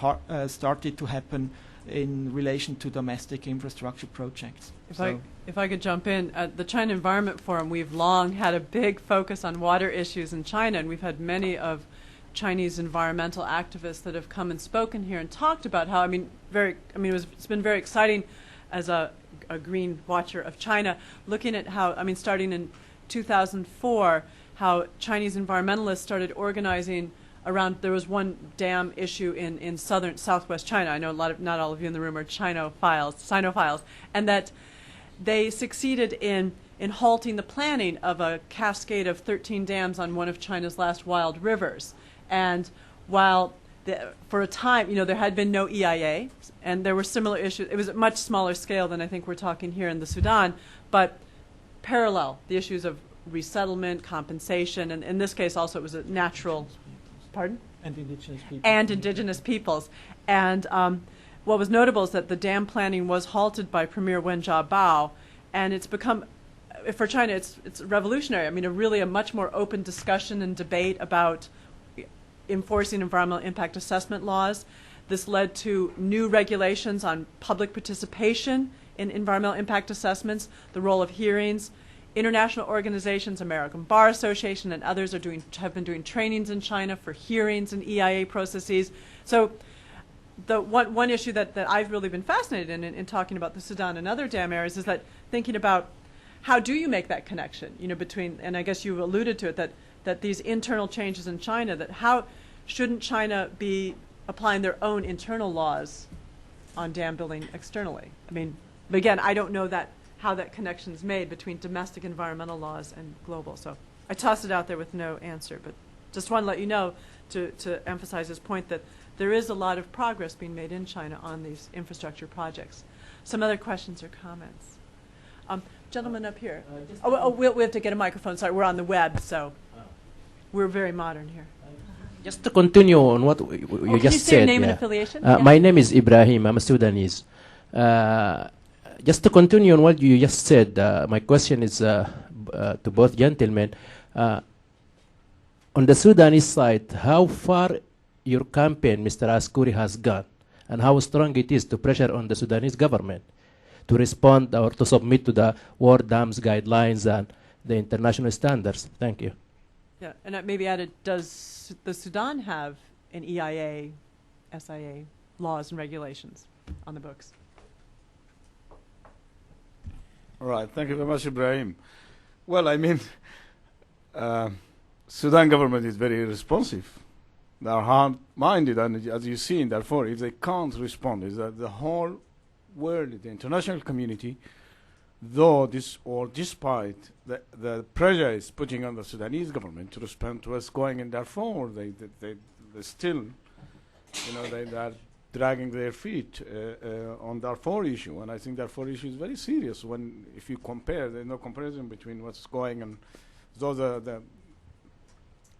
started to happen in relation to domestic infrastructure projects. If I could jump in, at the China Environment Forum, we've long had a big focus on water issues in China, and we've had many of Chinese environmental activists that have come and spoken here and talked about how, it's been very exciting as a green watcher of China, looking at how, starting in 2004, how Chinese environmentalists started organizing around, there was one dam issue in southwest China. I know not all of you in the room are Sinophiles, and that they succeeded in halting the planning of a cascade of 13 dams on one of China's last wild rivers. And while for a time, there had been no EIA, and there were similar issues. It was at much smaller scale than I think we're talking here in the Sudan, but parallel, the issues of resettlement, compensation, and in this case also it was a natural, pardon? And indigenous people. And indigenous peoples. And what was notable is that the dam planning was halted by Premier Wen Jiabao, and it's become, for China, it's revolutionary. A much more open discussion and debate about enforcing environmental impact assessment laws. This led to new regulations on public participation in environmental impact assessments, the role of hearings. International organizations, American Bar Association and others have been doing trainings in China for hearings and EIA processes. So the one issue that I've really been fascinated in talking about the Sudan and other dam areas is that thinking about how do you make that connection, between, and I guess you alluded to it, that these internal changes in China, that how shouldn't China be applying their own internal laws on dam building externally? But again, I don't know how that connection is made between domestic environmental laws and global. So I tossed it out there with no answer, but just want to let you know to emphasize this point that there is a lot of progress being made in China on these infrastructure projects. Some other questions or comments? Gentleman up here. We have to get a microphone. Sorry, we're on the web, so we're very modern here. Just to continue on what you can just you say said. your name and affiliation? Yeah. My name is Ibrahim. I'm a Sudanese. Just to continue on what you just said, my question is to both gentlemen. On the Sudanese side, how far your campaign, Mr. Askuri, has gone, and how strong it is to pressure on the Sudanese government to respond or to submit to the World Dams guidelines and the international standards? Thank you. Yeah, and maybe added, does the Sudan have an EIA, SIA laws and regulations on the books? All right, thank you very much, Ibrahim. Well, Sudan government is very responsive. They are hard-minded, and as you see in Darfur, if they can't respond, is that the whole world, the international community, despite the pressure is putting on the Sudanese government to respond to what's going in Darfur, they still, they are dragging their feet on Darfur issue, and I think Darfur issue is very serious. If you compare, there's no comparison between what's going on. Those are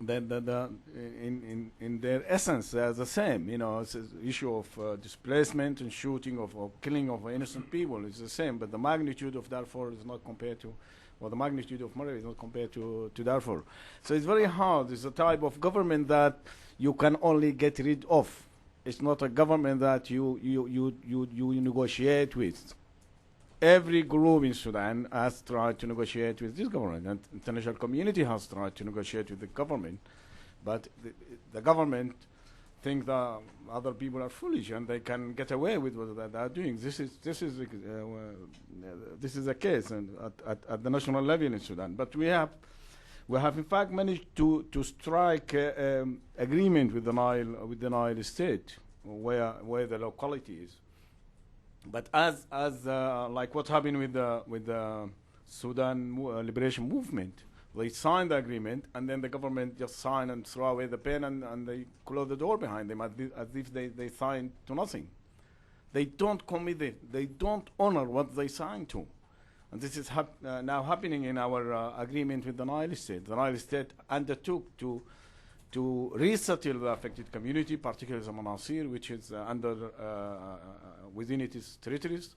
in their essence, they are the same. It's an issue of displacement and shooting or killing of innocent people. It's the same, but the magnitude of Darfur is not compared to, or the magnitude of Mali is not compared to Darfur. So it's very hard. It's a type of government that you can only get rid of. It's not a government that you negotiate with. Every group in Sudan has tried to negotiate with this government, and the international community has tried to negotiate with the government, but the government think that other people are foolish and they can get away with what they are doing. This is the case and at the national level in Sudan. But we have in fact managed to strike agreement with the Nile state where the locality is. But as like what happened with the Sudan liberation movement, They sign the agreement, and then the government just sign and throw away the pen, and they close the door behind them as if they signed to nothing. They don't commit it. They don't honor what they signed to. And this is now happening in our agreement with the Nile State. The Nile State undertook to resettle the affected community, particularly the Manasir, which is within its territories.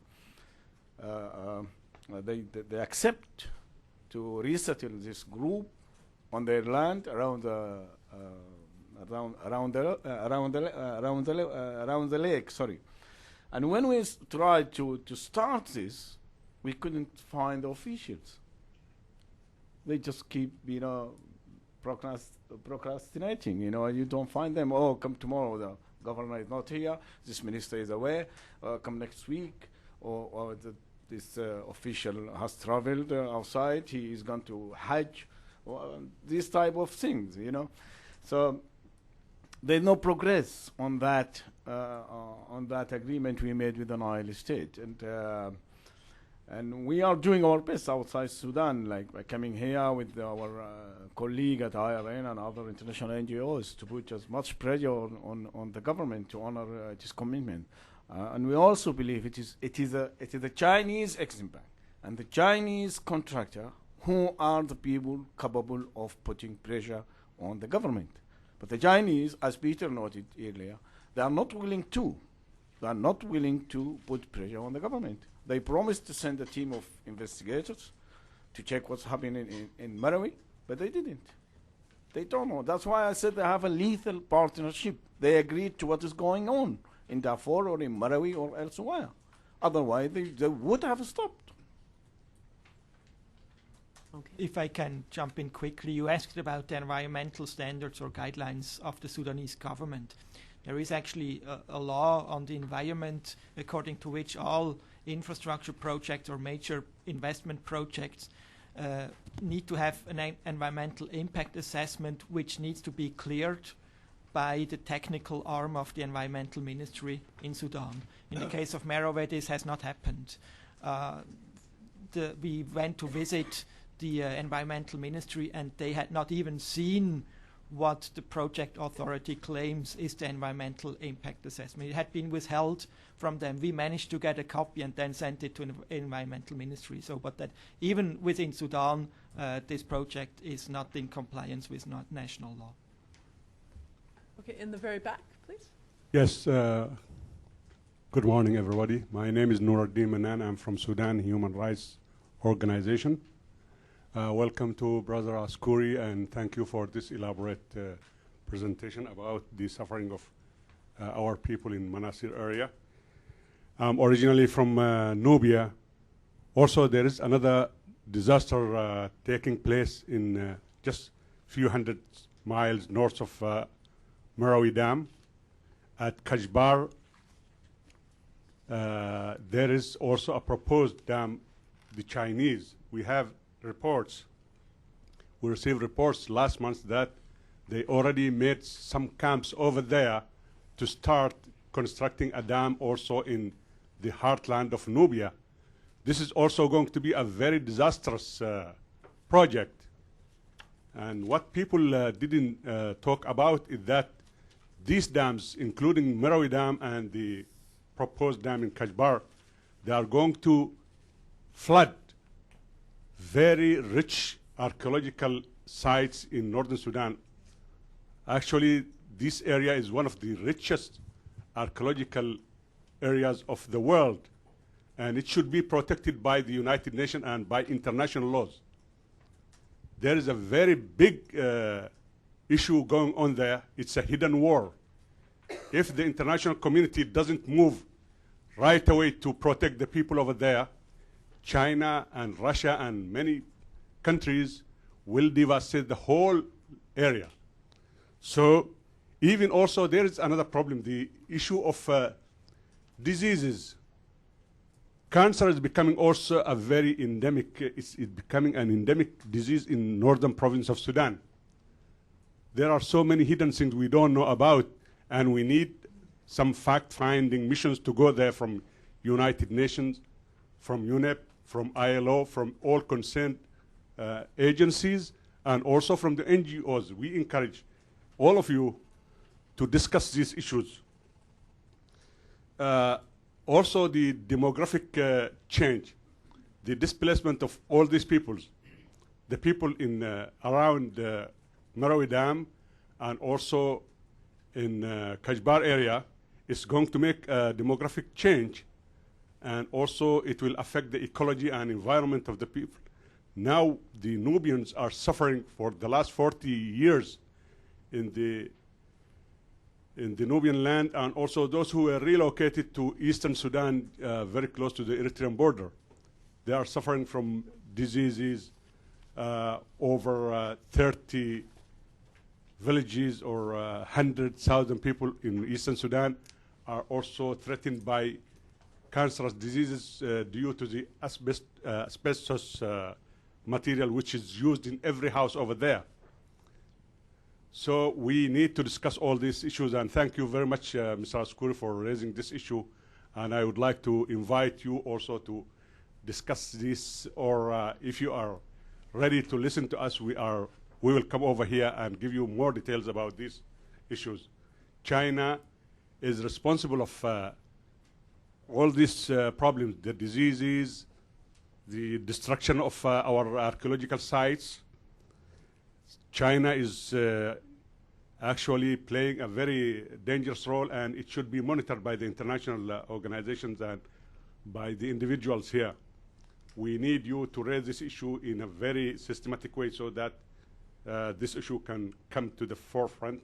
They accept to resettle this group on their land around the lake. Sorry, and when we tried to start this, we couldn't find the officials. They just keep, procrastinating. You don't find them. Oh, come tomorrow. The governor is not here. This minister is away. Come next week. Or this official has traveled outside. He is gone to Hajj. These type of things, So there's no progress on that agreement we made with the Nile State, and we are doing our best outside Sudan, like by coming here with our colleague at IRN and other international NGOs to put as much pressure on the government to honor its commitment. And we also believe it is the Chinese Exim Bank and the Chinese contractor who are the people capable of putting pressure on the government. But the Chinese, as Peter noted earlier, they are not willing to. They are not willing to put pressure on the government. They promised to send a team of investigators to check what's happening in Marawi, but they didn't. They don't know. That's why I said they have a lethal partnership. They agreed to what is going on in Darfur or in Marawi or elsewhere. Otherwise, they would have stopped. Okay. If I can jump in quickly, you asked about the environmental standards or guidelines of the Sudanese government. There is actually a law on the environment according to which all infrastructure projects or major investment projects need to have an environmental impact assessment which needs to be cleared by the technical arm of the environmental ministry in Sudan. In the case of Merowe, this has not happened. We went to visit the environmental ministry and they had not even seen what the project authority claims is the environmental impact assessment. It had been withheld from them. We managed to get a copy and then sent it to an environmental ministry. But that even within Sudan, this project is not in compliance with national law. Okay, in the very back, please. Yes. Good morning, everybody. My name is Nuruddin Manan. I'm from Sudan Human Rights Organization. Welcome to Brother Askouri, and thank you for this elaborate presentation about the suffering of our people in Manasir area. I'm originally from Nubia. Also, there is another disaster taking place in just few hundred miles north of Marawi Dam. At Kajbar, there is also a proposed dam, the Chinese. We received reports last month that they already made some camps over there to start constructing a dam also in the heartland of Nubia. This is also going to be a very disastrous project. And what people didn't talk about is that these dams, including Marawi Dam and the proposed dam in Kajbar, they are going to flood very rich archaeological sites in northern Sudan. Actually, this area is one of the richest archaeological areas of the world, and it should be protected by the United Nations and by international laws. There is a very big issue going on there. It's a hidden war. If the international community doesn't move right away to protect the people over there, China and Russia and many countries will devastate the whole area. So even also there is another problem, the issue of diseases. Cancer is becoming also a very endemic, it's becoming an endemic disease in northern province of Sudan. There are so many hidden things we don't know about, and we need some fact-finding missions to go there from United Nations, from UNEP, from ILO, from all concerned agencies, and also from the NGOs. We encourage all of you to discuss these issues. Also, the demographic change, the displacement of all these peoples, the people in around Marawi Dam and also in Kajbar area is going to make a demographic change, and also it will affect the ecology and environment of the people. Now the Nubians are suffering for the last 40 years in the Nubian land, and also those who were relocated to eastern Sudan, very close to the Eritrean border. They are suffering from diseases. Over 30 villages or 100,000 people in eastern Sudan are also threatened by cancerous diseases due to the asbestos material which is used in every house over there. So we need to discuss all these issues, and thank you very much, Mr. Askuri, for raising this issue. And I would like to invite you also to discuss this, or if you are ready to listen to us, we will come over here and give you more details about these issues. China is responsible of all these problems, the diseases, the destruction of our archaeological sites. China is actually playing a very dangerous role, and it should be monitored by the international organizations and by the individuals here. We need you to raise this issue in a very systematic way so that this issue can come to the forefront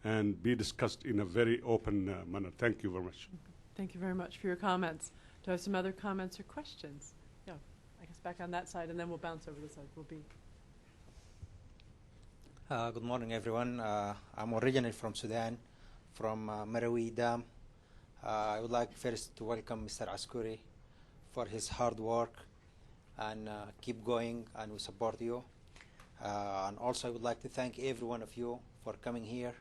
and be discussed in a very open manner. Thank you very much. Thank you very much for your comments. Do I have some other comments or questions? Yeah, I guess back on that side, and then we'll bounce over this side. We'll be. Good morning, everyone. I'm originally from Sudan, from Marawi Dam. I would like first to welcome Mr. Askuri for his hard work, and keep going, and we support you. And also I would like to thank every one of you for coming here.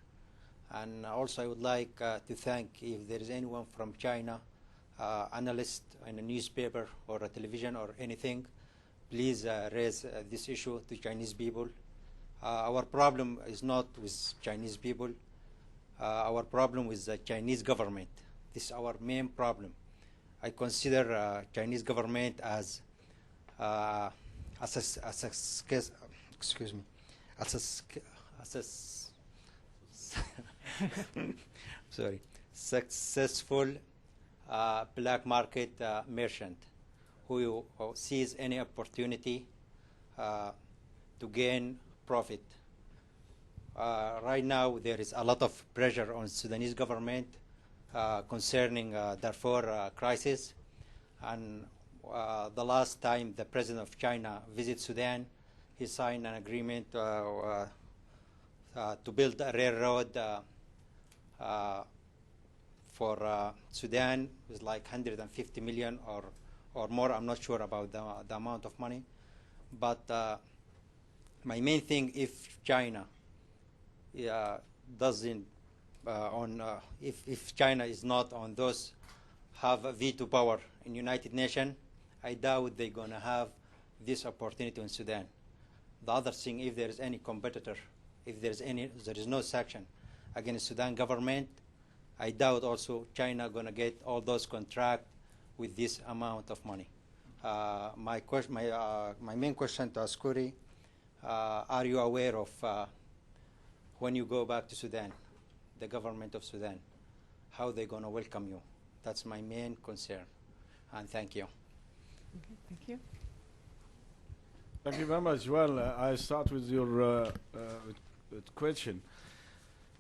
And also I would like to thank, if there is anyone from China, analyst in a newspaper or a television or anything, please raise this issue to Chinese people. Our problem is not with Chinese people. Our problem with the Chinese government. This is our main problem. I consider Chinese government as successful black market merchant who sees any opportunity to gain profit. Right now there is a lot of pressure on Sudanese government concerning Darfur crisis, and the last time the president of China visited Sudan, he signed an agreement to build a railroad for Sudan with like 150 million or more. I'm not sure about the amount of money, but my main thing, if China doesn't if China is not on those have a veto power in United Nations, I doubt they're going to have this opportunity in Sudan. The other thing, if there is any competitor, if there is no sanction against Sudan government, I doubt also China going to get all those contracts with this amount of money. My main question to Askuri, are you aware of when you go back to Sudan, the government of Sudan, how they're going to welcome you? That's my main concern. And thank you. Okay, thank you. Thank you very much. Well, I start with your with question.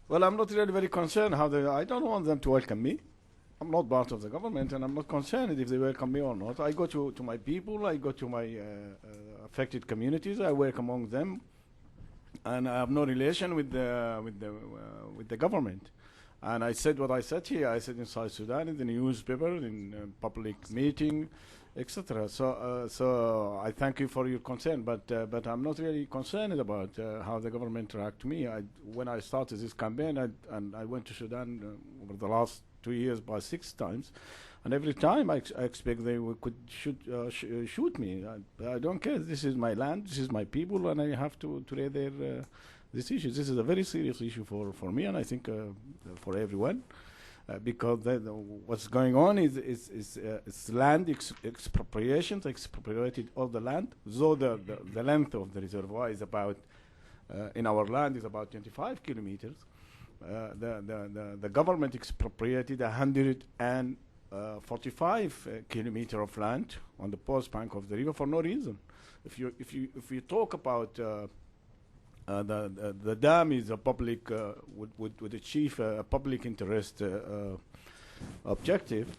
Well, I'm not really very concerned how I don't want them to welcome me. I'm not part of the government, and I'm not concerned if they welcome me or not. I go to my people, I go to my affected communities, I work among them, and I have no relation with the government. And I said what I said here. I said in South Sudan, in the newspaper, in public meeting, etc. So I thank you for your concern, but I'm not really concerned about how the government react to me. When I started this campaign, and I went to Sudan over the last 2 years by 6 times, And every time I expect they could shoot me. I don't care. This is my land, this is my people, and I have to raise this issue. This is a very serious issue for me, and I think for everyone. Because what's going on is land expropriations, expropriated all the land. Though the length of the reservoir is about, in our land, is about 25 kilometers. The government expropriated 145 kilometers of land on the post bank of the river for no reason. If you talk about the dam is a public would achieve a public interest objective,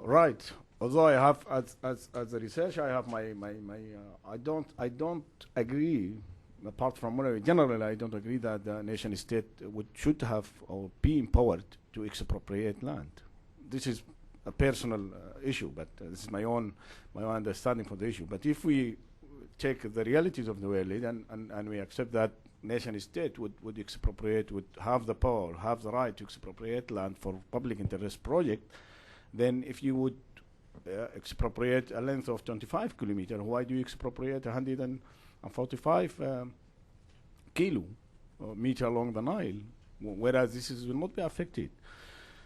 right? Although I have as a researcher, I have my I don't agree. Apart from generally, I don't agree that the nation state should have or be empowered to expropriate land. This is a personal issue, but this is my own understanding for the issue. But if we take the realities of the world and we accept that nation state would expropriate, would have the power, have the right to expropriate land for public interest project, then if you would expropriate a length of 25 kilometers, why do you expropriate 145 meter along the Nile, whereas this will not be affected?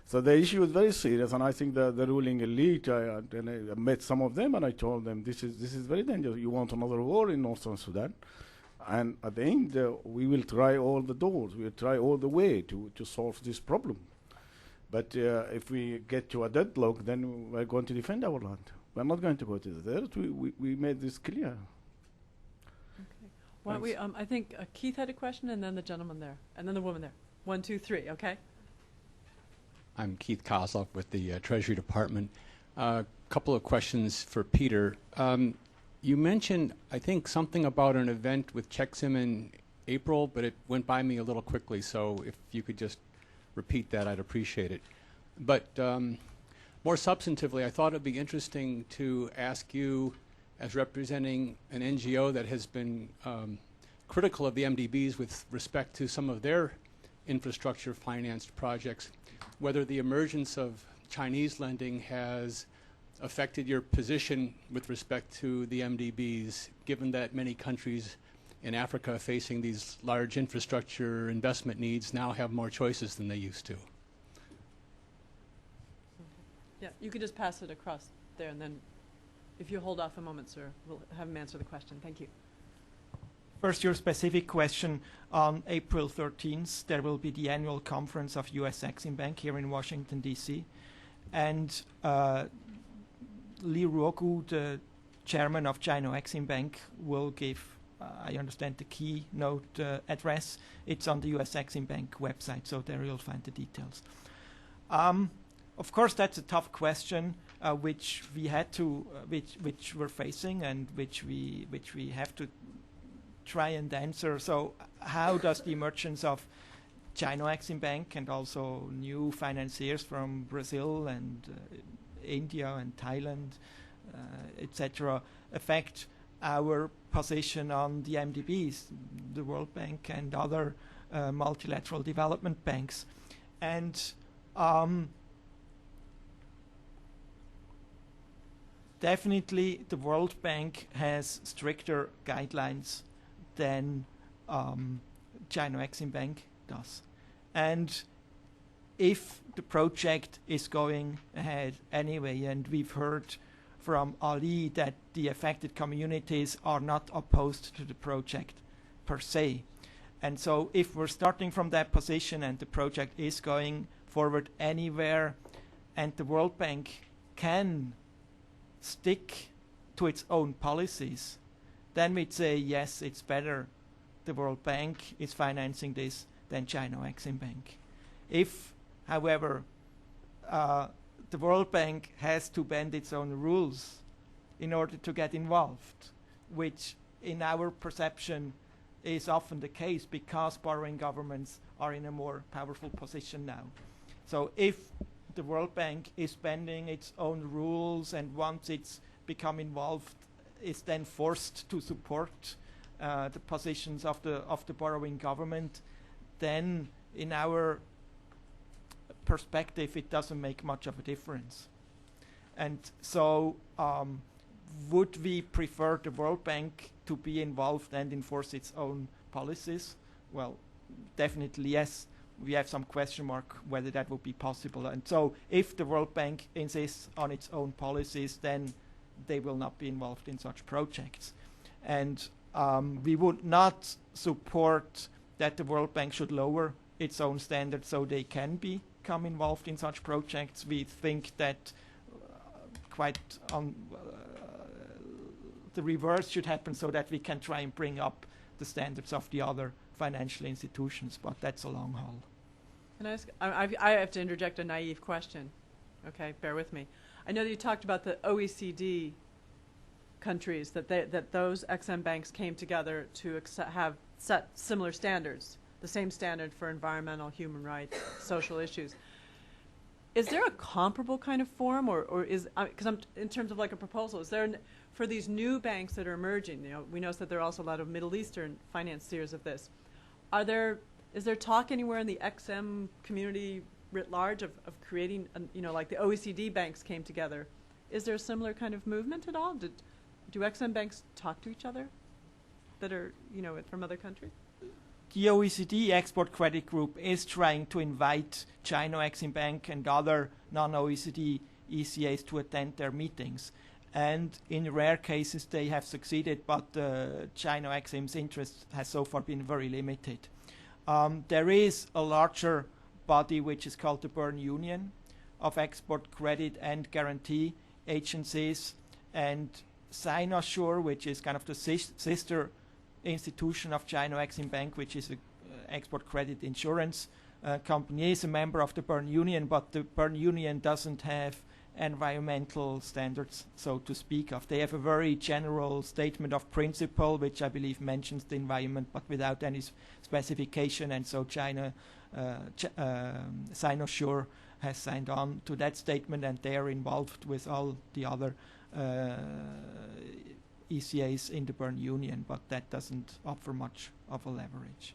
So the issue is very serious, and I think the ruling elite, I met some of them, and I told them this is very dangerous. You want another war in Northern Sudan, and at the end we will try all the doors, we will try all the way to solve this problem. But if we get to a deadlock, then we're going to defend our land. We're not going to go to the desert. We made this clear. Okay. Why don't we? I think Keith had a question, and then the gentleman there, and then the woman there. 1, 2, 3. Okay. I'm Keith Kozloff with the Treasury Department. A couple of questions for Peter. You mentioned, I think, something about an event with Exim in April, but it went by me a little quickly, so if you could just repeat that, I'd appreciate it. But more substantively, I thought it would be interesting to ask you, as representing an NGO that has been critical of the MDBs with respect to some of their infrastructure financed projects, whether the emergence of Chinese lending has affected your position with respect to the MDBs, given that many countries in Africa facing these large infrastructure investment needs now have more choices than they used to. Yeah, you could just pass it across there, and then if you hold off a moment, sir, we'll have him answer the question. Thank you. First, your specific question. On April 13th, there will be the annual conference of U.S. Exim Bank here in Washington, D.C. And Li Ruogu, the chairman of China Exim Bank, will give, I understand, the keynote address. It's on the U.S. Exim Bank website, so there you'll find the details. Of course, that's a tough question, which we had to, which we're facing, and which we have to try and answer. So how does the emergence of China Exim Bank and also new financiers from Brazil and India and Thailand, etc., affect our position on the MDBs, the World Bank and other multilateral development banks? And definitely the World Bank has stricter guidelines than China Exim Bank does. And if the project is going ahead anyway, and we've heard from Ali that the affected communities are not opposed to the project per se. And so if we're starting from that position and the project is going forward anywhere, and the World Bank can stick to its own policies, then we'd say, yes, it's better the World Bank is financing this than China Exim Bank. If, however, the World Bank has to bend its own rules in order to get involved, which in our perception is often the case because borrowing governments are in a more powerful position now. So if the World Bank is bending its own rules, and once it's become involved, is then forced to support the positions of the borrowing government, then in our perspective, it doesn't make much of a difference. And so, would we prefer the World Bank to be involved and enforce its own policies? Well, definitely yes. We have some question mark whether that would be possible. And so, if the World Bank insists on its own policies, then they will not be involved in such projects. And we would not support that the World Bank should lower its own standards so they can become involved in such projects. We think that the reverse should happen so that we can try and bring up the standards of the other financial institutions, but that's a long haul. Can I ask, I have to interject a naive question. Okay, bear with me. I know that you talked about the OECD countries, that those Exim banks came together to have set similar standards, the same standard for environmental, human rights, social issues. Is there a comparable kind of forum, or is, because I'm in terms of like a proposal, is there for these new banks that are emerging? You know, we notice that there are also a lot of Middle Eastern financiers of this. Is there talk anywhere in the XM community writ large of creating, like the OECD banks came together? Is there a similar kind of movement at all? Do XM banks talk to each other that are, from other countries? The OECD Export Credit Group is trying to invite China Exim Bank and other non-OECD ECAs to attend their meetings. And in rare cases they have succeeded, but China Exim's interest has so far been very limited. There is a larger body which is called the Bern Union of Export Credit and Guarantee Agencies, and Sinosure, which is kind of the sister institution of China Exim Bank, which is an export credit insurance company, is a member of the Bern Union, but the Bern Union doesn't have environmental standards, so to speak of. They have a very general statement of principle, which I believe mentions the environment, but without any specification, and so Sinosure has signed on to that statement, and they are involved with all the other ECAs in the Bern Union, but that doesn't offer much of a leverage.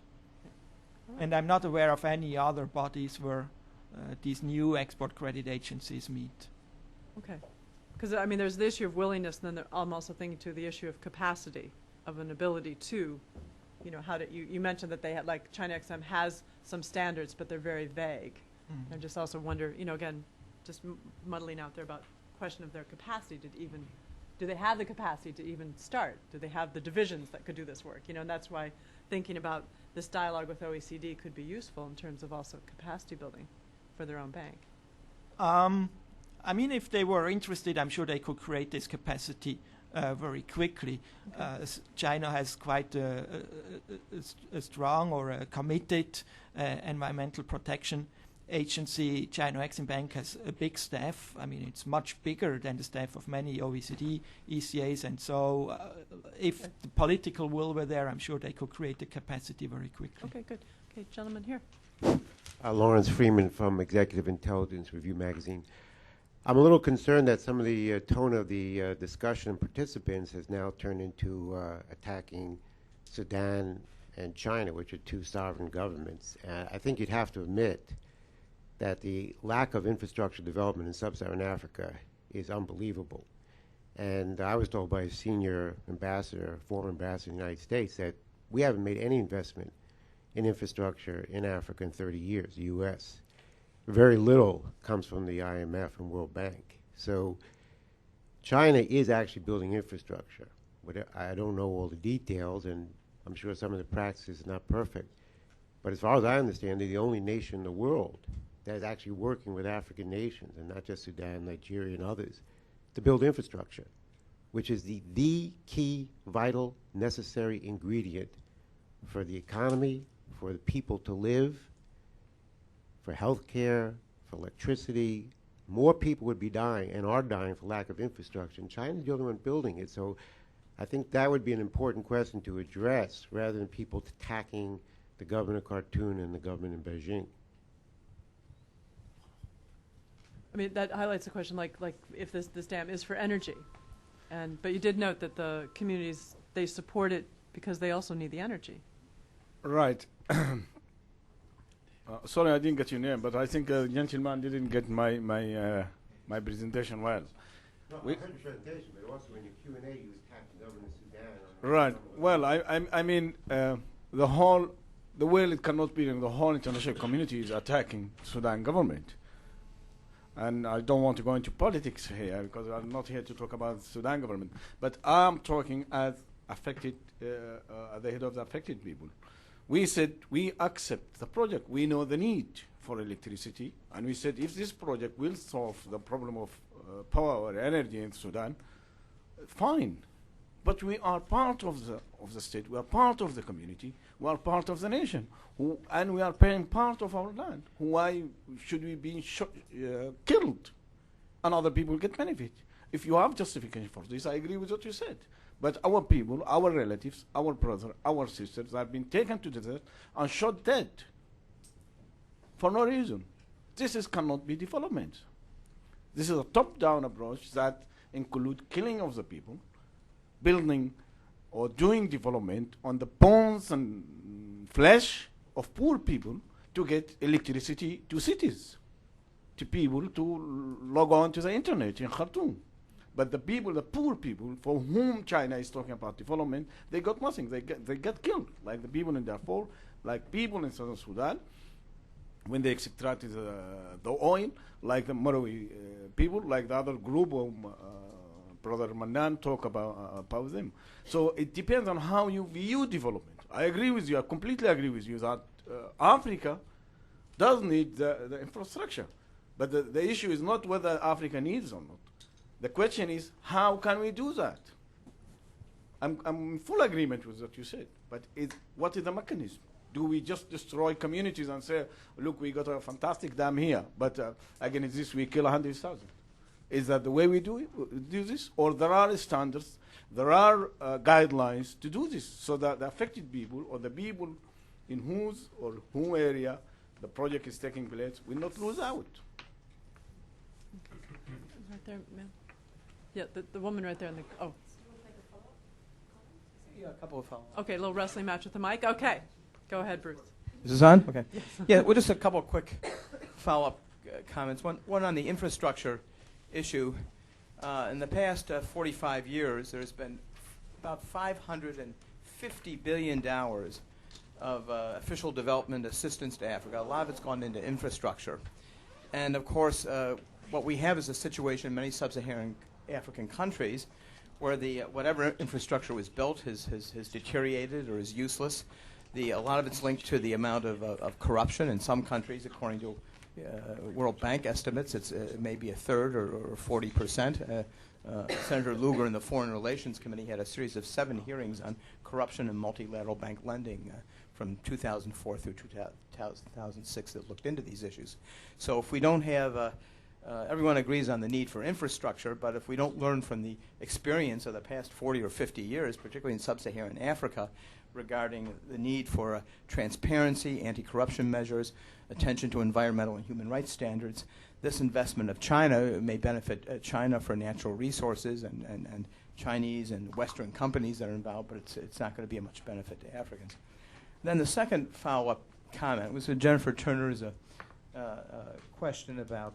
Right. And I'm not aware of any other bodies where these new export credit agencies meet. Okay. Because, there's the issue of willingness, and then I'm also thinking to the issue of capacity, of an ability to, how to, you mentioned that they had, like, China XM has some standards, but they're very vague. Mm-hmm. I just also wonder, again, just muddling out there about question of their capacity to even, do they have the capacity to even start? Do they have the divisions that could do this work? And that's why thinking about this dialogue with OECD could be useful in terms of also capacity building for their own bank. If they were interested, I'm sure they could create this capacity very quickly. Okay. China has quite a strong or a committed environmental protection agency. China Exim Bank has a big staff. It's much bigger than the staff of many OECD ECAs, and so if the political will were there, I'm sure they could create the capacity very quickly. Okay, good. Okay, gentleman here. Lawrence Freeman from Executive Intelligence Review magazine. I'm a little concerned that some of the tone of the discussion and participants has now turned into attacking Sudan and China, which are two sovereign governments. I think you'd have to admit that the lack of infrastructure development in sub-Saharan Africa is unbelievable. And I was told by a senior ambassador, former ambassador in the United States, that we haven't made any investment in infrastructure in Africa in 30 years, the U.S. Very little comes from the IMF and World Bank. So China is actually building infrastructure. But I don't know all the details, and I'm sure some of the practices are not perfect. But as far as I understand, they're the only nation in the world that is actually working with African nations, and not just Sudan, Nigeria, and others, to build infrastructure, which is the key, vital, necessary ingredient for the economy, for the people to live, for health care, for electricity. More people would be dying and are dying for lack of infrastructure, and China's the only one building it. So I think that would be an important question to address rather than people attacking the government of Khartoum and the government in Beijing. That highlights the question, like if this dam is for energy, but you did note that the communities, they support it because they also need the energy. Right. Sorry, I didn't get your name, but I think the gentleman didn't get my presentation well. No, I heard the presentation, but also in your Q&A, you attacked the government of Sudan. Right. Well, I mean, the way it cannot be, the whole international community is attacking Sudan government. And I don't want to go into politics here because I'm not here to talk about Sudan government. But I'm talking as affected, the head of the affected people. We said we accept the project. We know the need for electricity, and we said if this project will solve the problem of power or energy in Sudan, fine. But we are part of the state. We are part of the community. We are part of the nation, and we are paying part of our land. Why should we be killed, and other people get benefit? If you have justification for this, I agree with what you said. But our people, our relatives, our brothers, our sisters have been taken to the desert and shot dead for no reason. This cannot be development. This is a top-down approach that includes killing of the people, building or doing development on the bones and flesh of poor people to get electricity to cities, to people to log on to the internet in Khartoum. But the people, the poor people, for whom China is talking about development, they got nothing. They get killed, like the people in Darfur, like people in Southern Sudan, when they extracted the oil, like the Marawi people, like the other group of Brother Manan talk about them. So it depends on how you view development. I agree with you. I completely agree with you that Africa does need the infrastructure. But the issue is not whether Africa needs or not. The question is, how can we do that? I'm in full agreement with what you said, but what is the mechanism? Do we just destroy communities and say, look, we got a fantastic dam here, but against this we kill 100,000? Is that the way we do this? Or there are standards, there are guidelines to do this, so that the affected people or the people in whose or whom area the project is taking place will not lose out. Right there, ma'am. Yeah, the woman right there in the, oh. Yeah, a couple of follow-ups. Okay, a little wrestling match with the mic. Okay, go ahead, Bruce. Is this on? Okay. Yeah, well, just a couple of quick follow-up comments. One on the infrastructure issue. In the past 45 years, there's been about $550 billion of official development assistance to Africa. A lot of it's gone into infrastructure. And of course, what we have is a situation in many sub-Saharan African countries where whatever infrastructure was built has deteriorated or is useless. A lot of it's linked to the amount of corruption in some countries. According to World Bank estimates, it's maybe a third or 40%. Senator Lugar in the Foreign Relations Committee had a series of 7 hearings on corruption and multilateral bank lending from 2004 through 2006 that looked into these issues. So if we don't have everyone agrees on the need for infrastructure, but if we don't learn from the experience of the past 40 or 50 years, particularly in sub-Saharan Africa, regarding the need for transparency, anti-corruption measures, attention to environmental and human rights standards, this investment of China may benefit China for natural resources and Chinese and Western companies that are involved, but it's not going to be a much benefit to Africans. Then the second follow-up comment was with Jennifer Turner's question about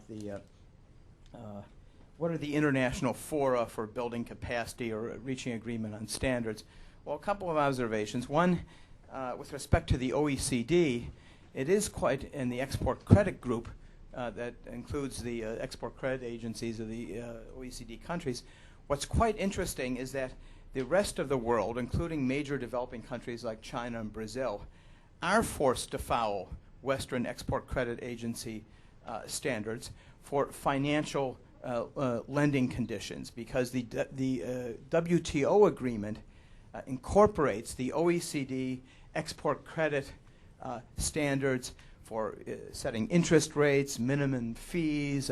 what are the international fora for building capacity or reaching agreement on standards. Well, a couple of observations. One, with respect to the OECD, it is quite in the export credit group that includes the export credit agencies of the OECD countries. What's quite interesting is that the rest of the world, including major developing countries like China and Brazil, are forced to follow Western export credit agency standards for financial lending conditions, because the WTO agreement incorporates the OECD export credit standards for setting interest rates, minimum fees,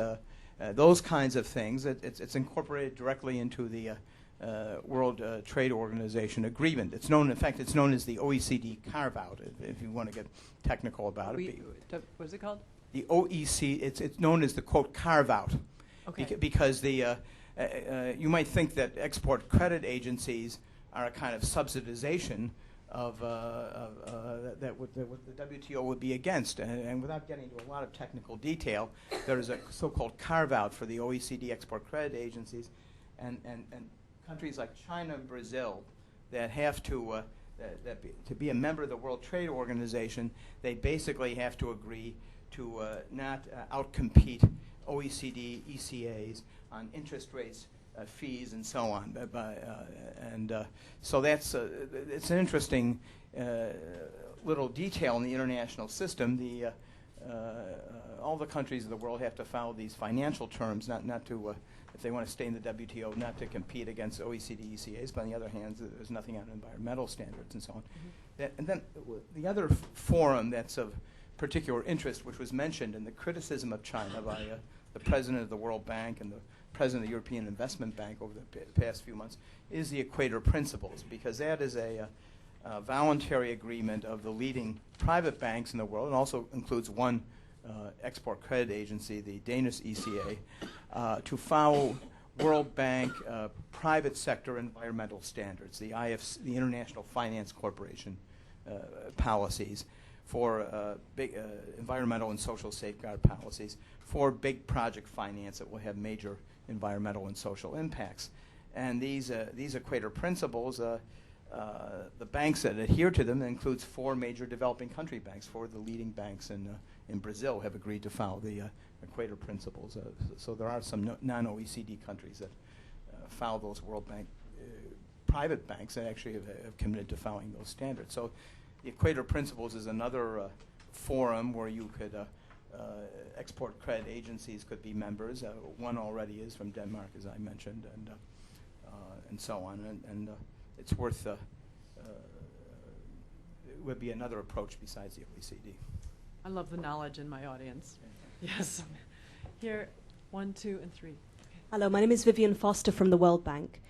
those kinds of things. It's incorporated directly into the World Trade Organization agreement. It's known, in fact, it's known as the OECD carve-out, if you want to get technical about it. What is it called? The OECD, it's known as the, quote, carve-out. Okay. Because you might think that export credit agencies are a kind of subsidization that what the WTO would be against. And without getting into a lot of technical detail, there is a so-called carve-out for the OECD export credit agencies and countries like China and Brazil that have to to be a member of the World Trade Organization. They basically have to agree to not outcompete OECD ECAs on interest rates, fees, and so on. So that's it's an interesting little detail in the international system. All the countries of the world have to follow these financial terms, not to if they want to stay in the WTO, not to compete against OECD ECAs. But on the other hand, there's nothing on environmental standards and so on. And then the other forum that's of particular interest, which was mentioned in the criticism of China by the president of the World Bank and the president of the European Investment Bank over the past few months, is the Equator Principles, because that is a voluntary agreement of the leading private banks in the world, and also includes one export credit agency, the Danish ECA, to follow World Bank private sector environmental standards, the the International Finance Corporation policies for big environmental and social safeguard policies for big project finance that will have major environmental and social impacts. And these Equator Principles, the banks that adhere to them includes 4 major developing country banks. 4 of the leading banks in Brazil have agreed to follow the Equator Principles. So there are some non-OECD countries that follow those World Bank private banks that actually have committed to following those standards. So the Equator Principles is another forum where you could export credit agencies could be members. One already is from Denmark, as I mentioned, and so on. And it's worth it would be another approach besides the OECD. I love the knowledge in my audience. Yes. Here, 1, 2, and 3. Hello, my name is Vivian Foster from the World Bank.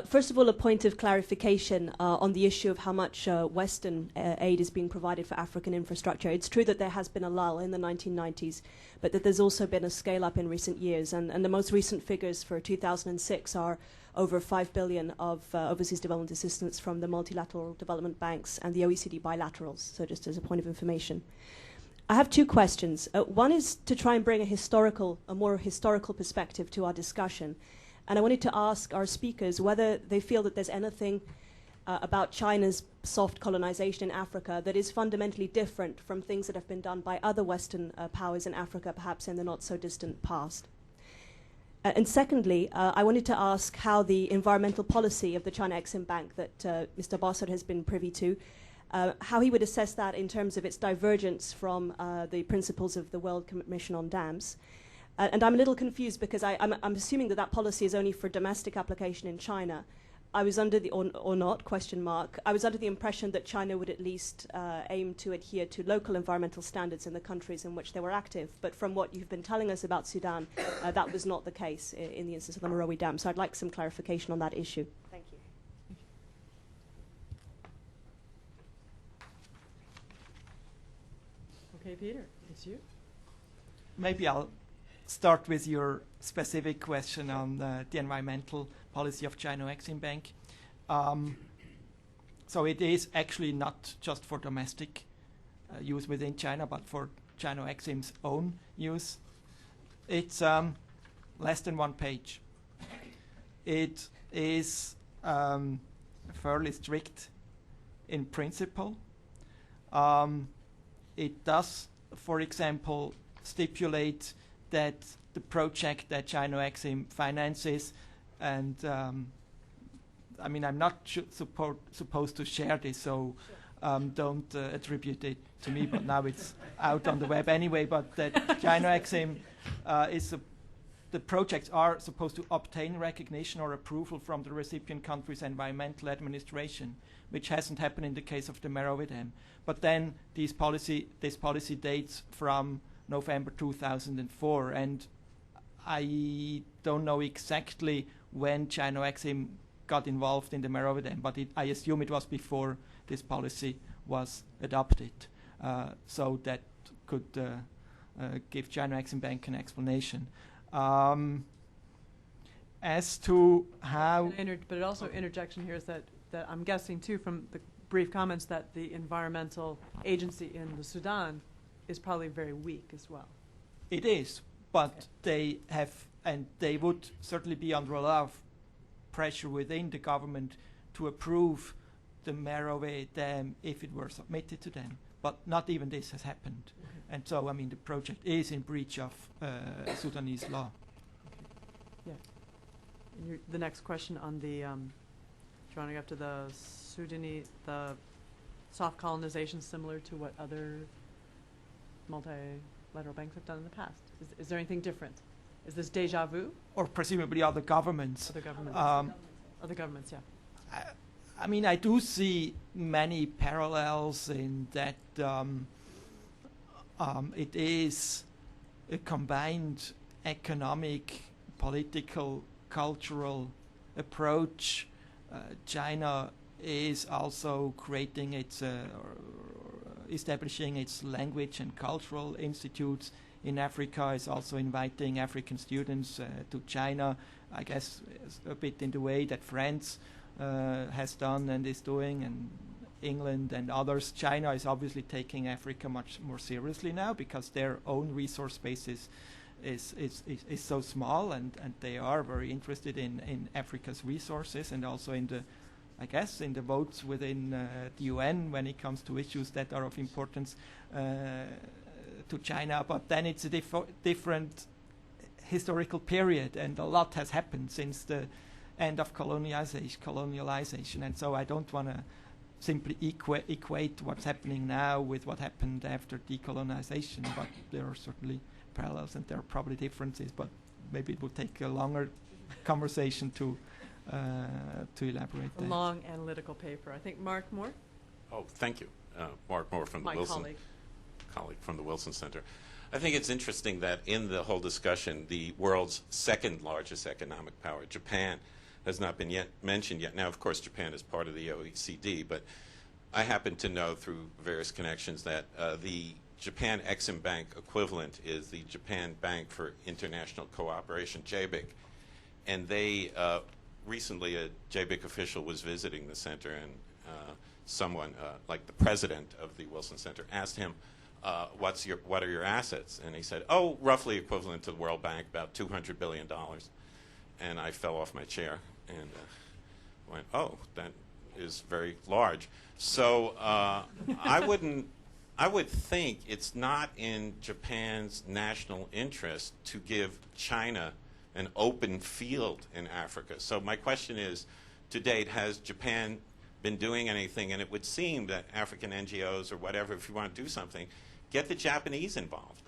First of all, a point of clarification on the issue of how much Western aid is being provided for African infrastructure. It's true that there has been a lull in the 1990s, but that there's also been a scale-up in recent years. And the most recent figures for 2006 are over 5 billion of overseas development assistance from the multilateral development banks and the OECD bilaterals, so just as a point of information. I have 2 questions. One is to try and bring a more historical perspective to our discussion. And I wanted to ask our speakers whether they feel that there's anything about China's soft colonization in Africa that is fundamentally different from things that have been done by other Western powers in Africa, perhaps in the not-so-distant past. And secondly, I wanted to ask how the environmental policy of the China Exim Bank that Mr. Bossert has been privy to, how he would assess that in terms of its divergence from the principles of the World Commission on Dams. And I'm a little confused because I'm assuming that policy is only for domestic application in China. I was under the, or not, question mark, I was under the impression that China would at least aim to adhere to local environmental standards in the countries in which they were active. But from what you've been telling us about Sudan, that was not the case in the instance of the Merowe Dam. So I'd like some clarification on that issue. Thank you. Okay, Peter, it's you. Maybe I'll start with your specific question on the environmental policy of China Exim Bank. So it is actually not just for domestic use within China, but for China Exim's own use. It's less than 1 page. It is fairly strict in principle. It does, for example, stipulate that the project that China Exim finances, and I mean, I'm not supposed to share this, so don't attribute it to me, but now it's out on the web anyway, but that China Exim the projects are supposed to obtain recognition or approval from the recipient country's environmental administration, which hasn't happened in the case of the Merowe Dam. But then this policy dates from November 2004, and I don't know exactly when China Exim got involved in the Merowe Dam, but I assume it was before this policy was adopted. So that could give China Exim Bank an explanation. As to how... But also interjection here is that I'm guessing too from brief comments that the environmental agency in the Sudan is probably very weak as well. It is, but they have, and they would certainly be under a lot of pressure within the government to approve the Merowe Dam if it were submitted to them. But not even this has happened. And so, I mean, the project is in breach of Sudanese law. Yeah. The next question on the, do you want to go after the Sudanese, the soft colonization similar to what other multilateral banks have done in the past? Is there anything different? Is this deja vu? Or presumably other governments. Other governments. Other governments, yeah. I mean, I do see many parallels in that it is a combined economic, political, cultural approach. China is also creating its, establishing its language and cultural institutes in Africa, is also inviting African students to China, I guess a bit in the way that France has done and is doing, and England and others. China is obviously taking Africa much more seriously now because their own resource base is so small, and they are very interested in Africa's resources, and also in the, I guess, in the votes within the UN when it comes to issues that are of importance to China. But then it's a different historical period, and a lot has happened since the end of colonialization, and so I don't want to simply equate what's happening now with what happened after decolonization, but there are certainly parallels and there are probably differences, but maybe it would take a longer conversation to elaborate A that. long analytical paper. I think Mark Moore? Oh, thank you. Mark Moore from the My Wilson colleague from the Wilson Center. I think it's interesting that in the whole discussion, the world's second largest economic power, Japan, has not been yet mentioned yet. Now, of course, Japan is part of the OECD, but I happen to know through various connections that the Japan Exim Bank equivalent is the Japan Bank for International Cooperation, JBIC. And they, recently a JBIC official was visiting the center, and someone, like the president of the Wilson Center, asked him, what are your assets? And he said, oh, roughly equivalent to the World Bank, about $200 billion. And I fell off my chair and went, oh, that is very large. So I would think it's not in Japan's national interest to give China an open field in Africa. So my question is, to date, has Japan been doing anything? And it would seem that African NGOs or whatever, if you want to do something, get the Japanese involved.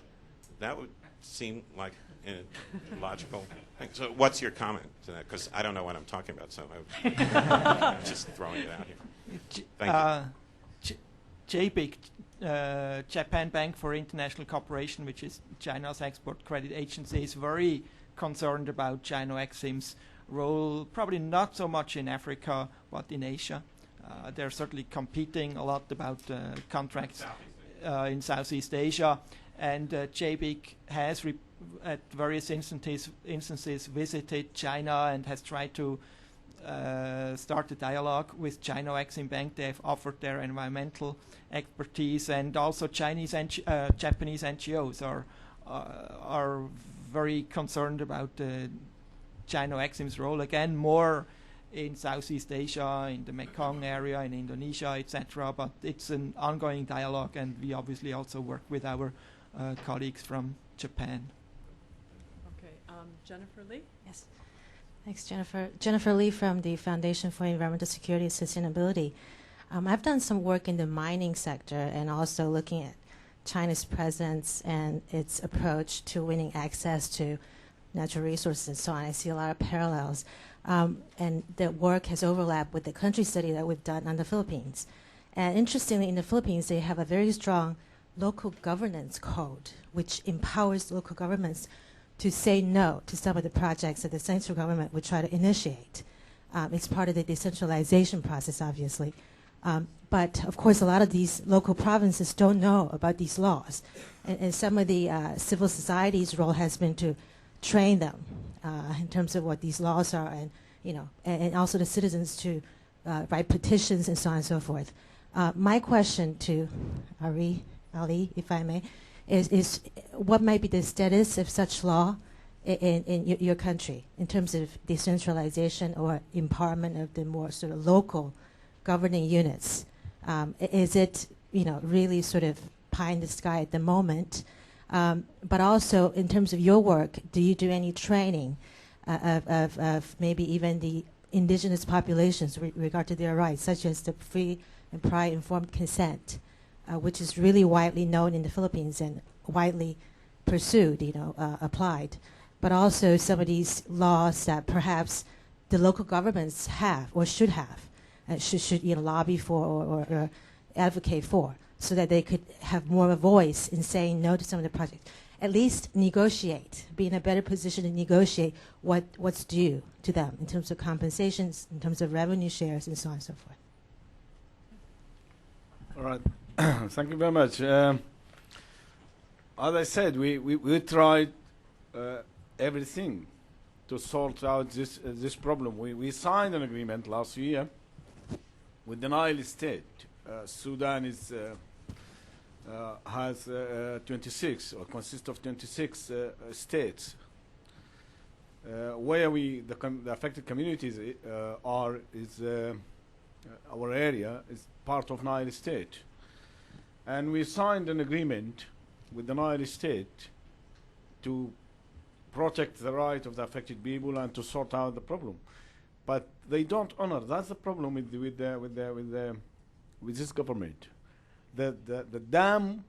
That would seem like a logical thing. So what's your comment to that? Because I don't know what I'm talking about, so I'm just throwing it out here. Thank you. JBIC, Japan Bank for International Cooperation, which is China's export credit agency, is very concerned about China Exim's role, probably not so much in Africa, but in Asia. They're certainly competing a lot about contracts in Southeast Asia, and JBIC has at various instances visited China and has tried to start a dialogue with China Exim Bank. They have offered their environmental expertise, and also Japanese NGOs are very concerned about China Exim's role, again more in Southeast Asia, in the Mekong area, in Indonesia, etc. But it's an ongoing dialogue, and we obviously also work with our colleagues from Japan. Okay, Jennifer Lee? Yes. Thanks, Jennifer. Jennifer Lee from the Foundation for Environmental Security and Sustainability. I've done some work in the mining sector and also looking at China's presence and its approach to winning access to natural resources and so on. I see a lot of parallels. And the work has overlapped with the country study that we've done on the Philippines. And interestingly, in the Philippines, they have a very strong local governance code, which empowers local governments to say no to some of the projects that the central government would try to initiate. It's part of the decentralization process, obviously. But, of course, a lot of these local provinces don't know about these laws. And some of the civil society's role has been to train them in terms of what these laws are, and and also the citizens to write petitions and so on and so forth. My question to Ali, if I may, is what might be the status of such law in your country in terms of decentralization or empowerment of the more sort of local governing units? Is it really sort of pie in the sky at the moment? But also in terms of your work, do you do any training of maybe even the indigenous populations with regard to their rights, such as the free and prior informed consent, which is really widely known in the Philippines and widely pursued, applied, but also some of these laws that perhaps the local governments have or should have, should lobby for or advocate for, so that they could have more of a voice in saying no to some of the projects. At least negotiate, be in a better position to negotiate what's due to them in terms of compensations, in terms of revenue shares, and so on and so forth. All right. Thank you very much. As I said, we tried everything to sort out this problem. We signed an agreement last year with the Nile state. Sudan has 26 or consists of 26 states. Where the affected communities our area is part of Nile state, and we signed an agreement with the Nile state to protect the right of the affected people and to sort out the problem, but they don't honor. That's the problem with this government. The dam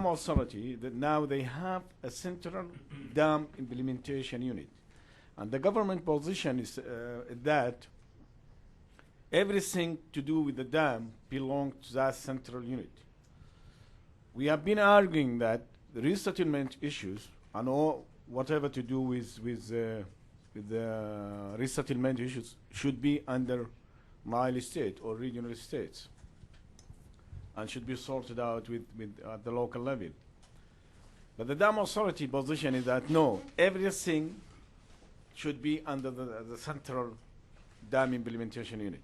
authority, that now they have a central dam implementation unit, and the government position is that everything to do with the dam belongs to that central unit. We have been arguing that the resettlement issues and all whatever to do with the resettlement issues should be under Nile state or regional states, and should be sorted out at the local level. But the dam authority position is that no, everything should be under the central dam implementation unit.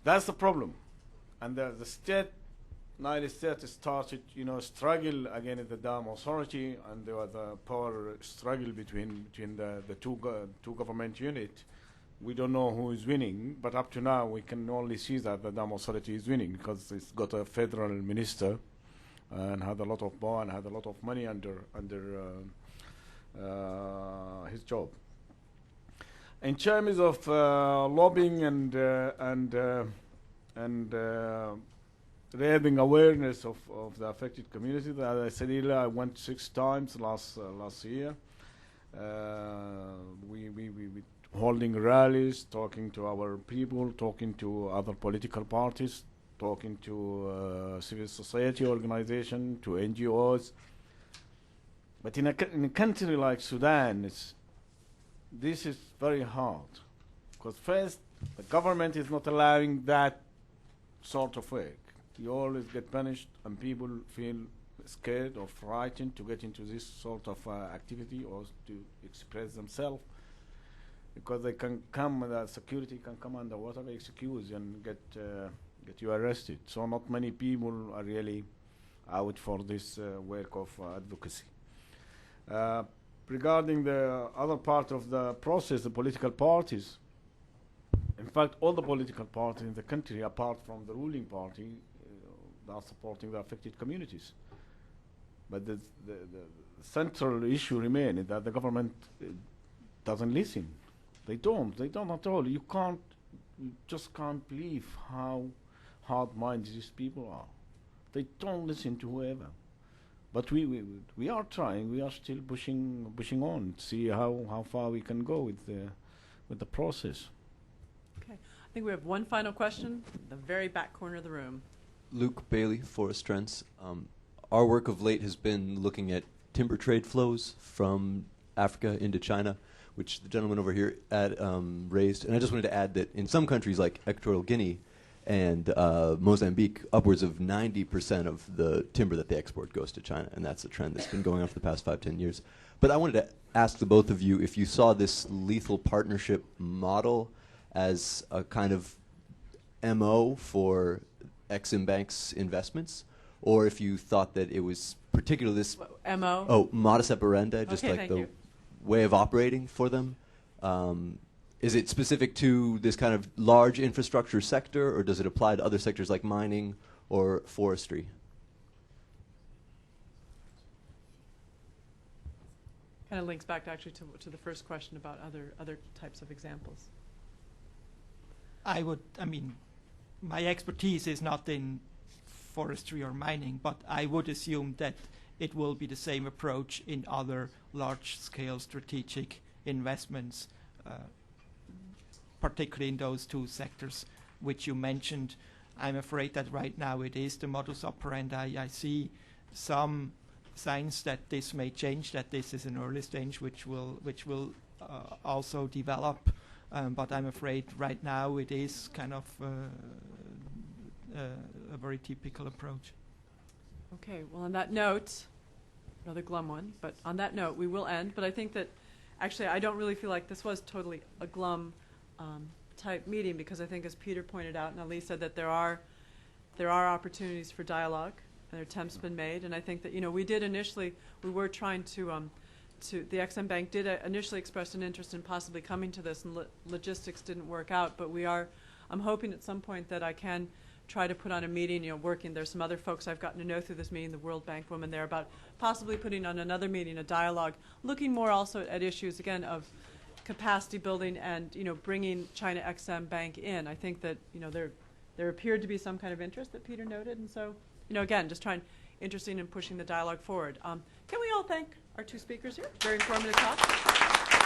That's the problem. And the state, Nile state, started, struggle against the dam authority, and there was a power struggle between the two government units. We don't know who is winning, but up to now we can only see that the dam authority is winning because it's got a federal minister and had a lot of power and had a lot of money under his job. In terms of lobbying and raising awareness of the affected community, as I said earlier, I went 6 times last year. We holding rallies, talking to our people, talking to other political parties, talking to civil society organizations, to NGOs. But in a country like Sudan, this is very hard, because first, the government is not allowing that sort of work. You always get punished, and people feel scared or frightened to get into this sort of activity or to express themselves, because they can come, the security can come under whatever excuse and get you arrested. So not many people are really out for this work of advocacy. Regarding the other part of the process, the political parties, in fact, all the political parties in the country, apart from the ruling party, are supporting the affected communities. But the central issue remains that the government doesn't listen. They don't at all. You just can't believe how hard-minded these people are. They don't listen to whoever. But we are trying. We are still pushing on to see how far we can go with the process. Okay, I think we have one final question, the very back corner of the room. Luke Bailey, Forest Trends. Our work of late has been looking at timber trade flows from Africa into China, which the gentleman over here raised. And I just wanted to add that in some countries like Equatorial Guinea and Mozambique, upwards of 90% of the timber that they export goes to China, and that's a trend that's been going on for the past 5-10 years. But I wanted to ask the both of you if you saw this lethal partnership model as a kind of MO for Exim Bank's investments, or if you thought that it was particularly this MO? Oh, modus operandi, just Okay, like thank the you. way of operating for them. Is it specific to this kind of large infrastructure sector, or does it apply to other sectors like mining or forestry? Kind of links back actually to the first question about other types of examples. I mean, my expertise is not in forestry or mining, but I would assume that it will be the same approach in other large-scale strategic investments, particularly in those two sectors which you mentioned. I'm afraid that right now it is the modus operandi. I see some signs that this may change, that this is an early stage which will also develop. But I'm afraid right now it is kind of a very typical approach. Okay, well, on that note, another glum one, but on that note, we will end. But I think that actually I don't really feel like this was totally a glum type meeting, because I think, as Peter pointed out and Ali said, that there are opportunities for dialogue, and attempts been made. And I think that, we did initially, we were trying to the Exim Bank did initially express an interest in possibly coming to this, and logistics didn't work out. But I'm hoping at some point that I can try to put on a meeting, working. There's some other folks I've gotten to know through this meeting, the World Bank women there, about possibly putting on another meeting, a dialogue, looking more also at issues, again, of capacity building and, bringing China Exim Bank in. I think that, there appeared to be some kind of interest that Peter noted. And so, again, just interesting in pushing the dialogue forward. Can we all thank our two speakers here? Very informative talk.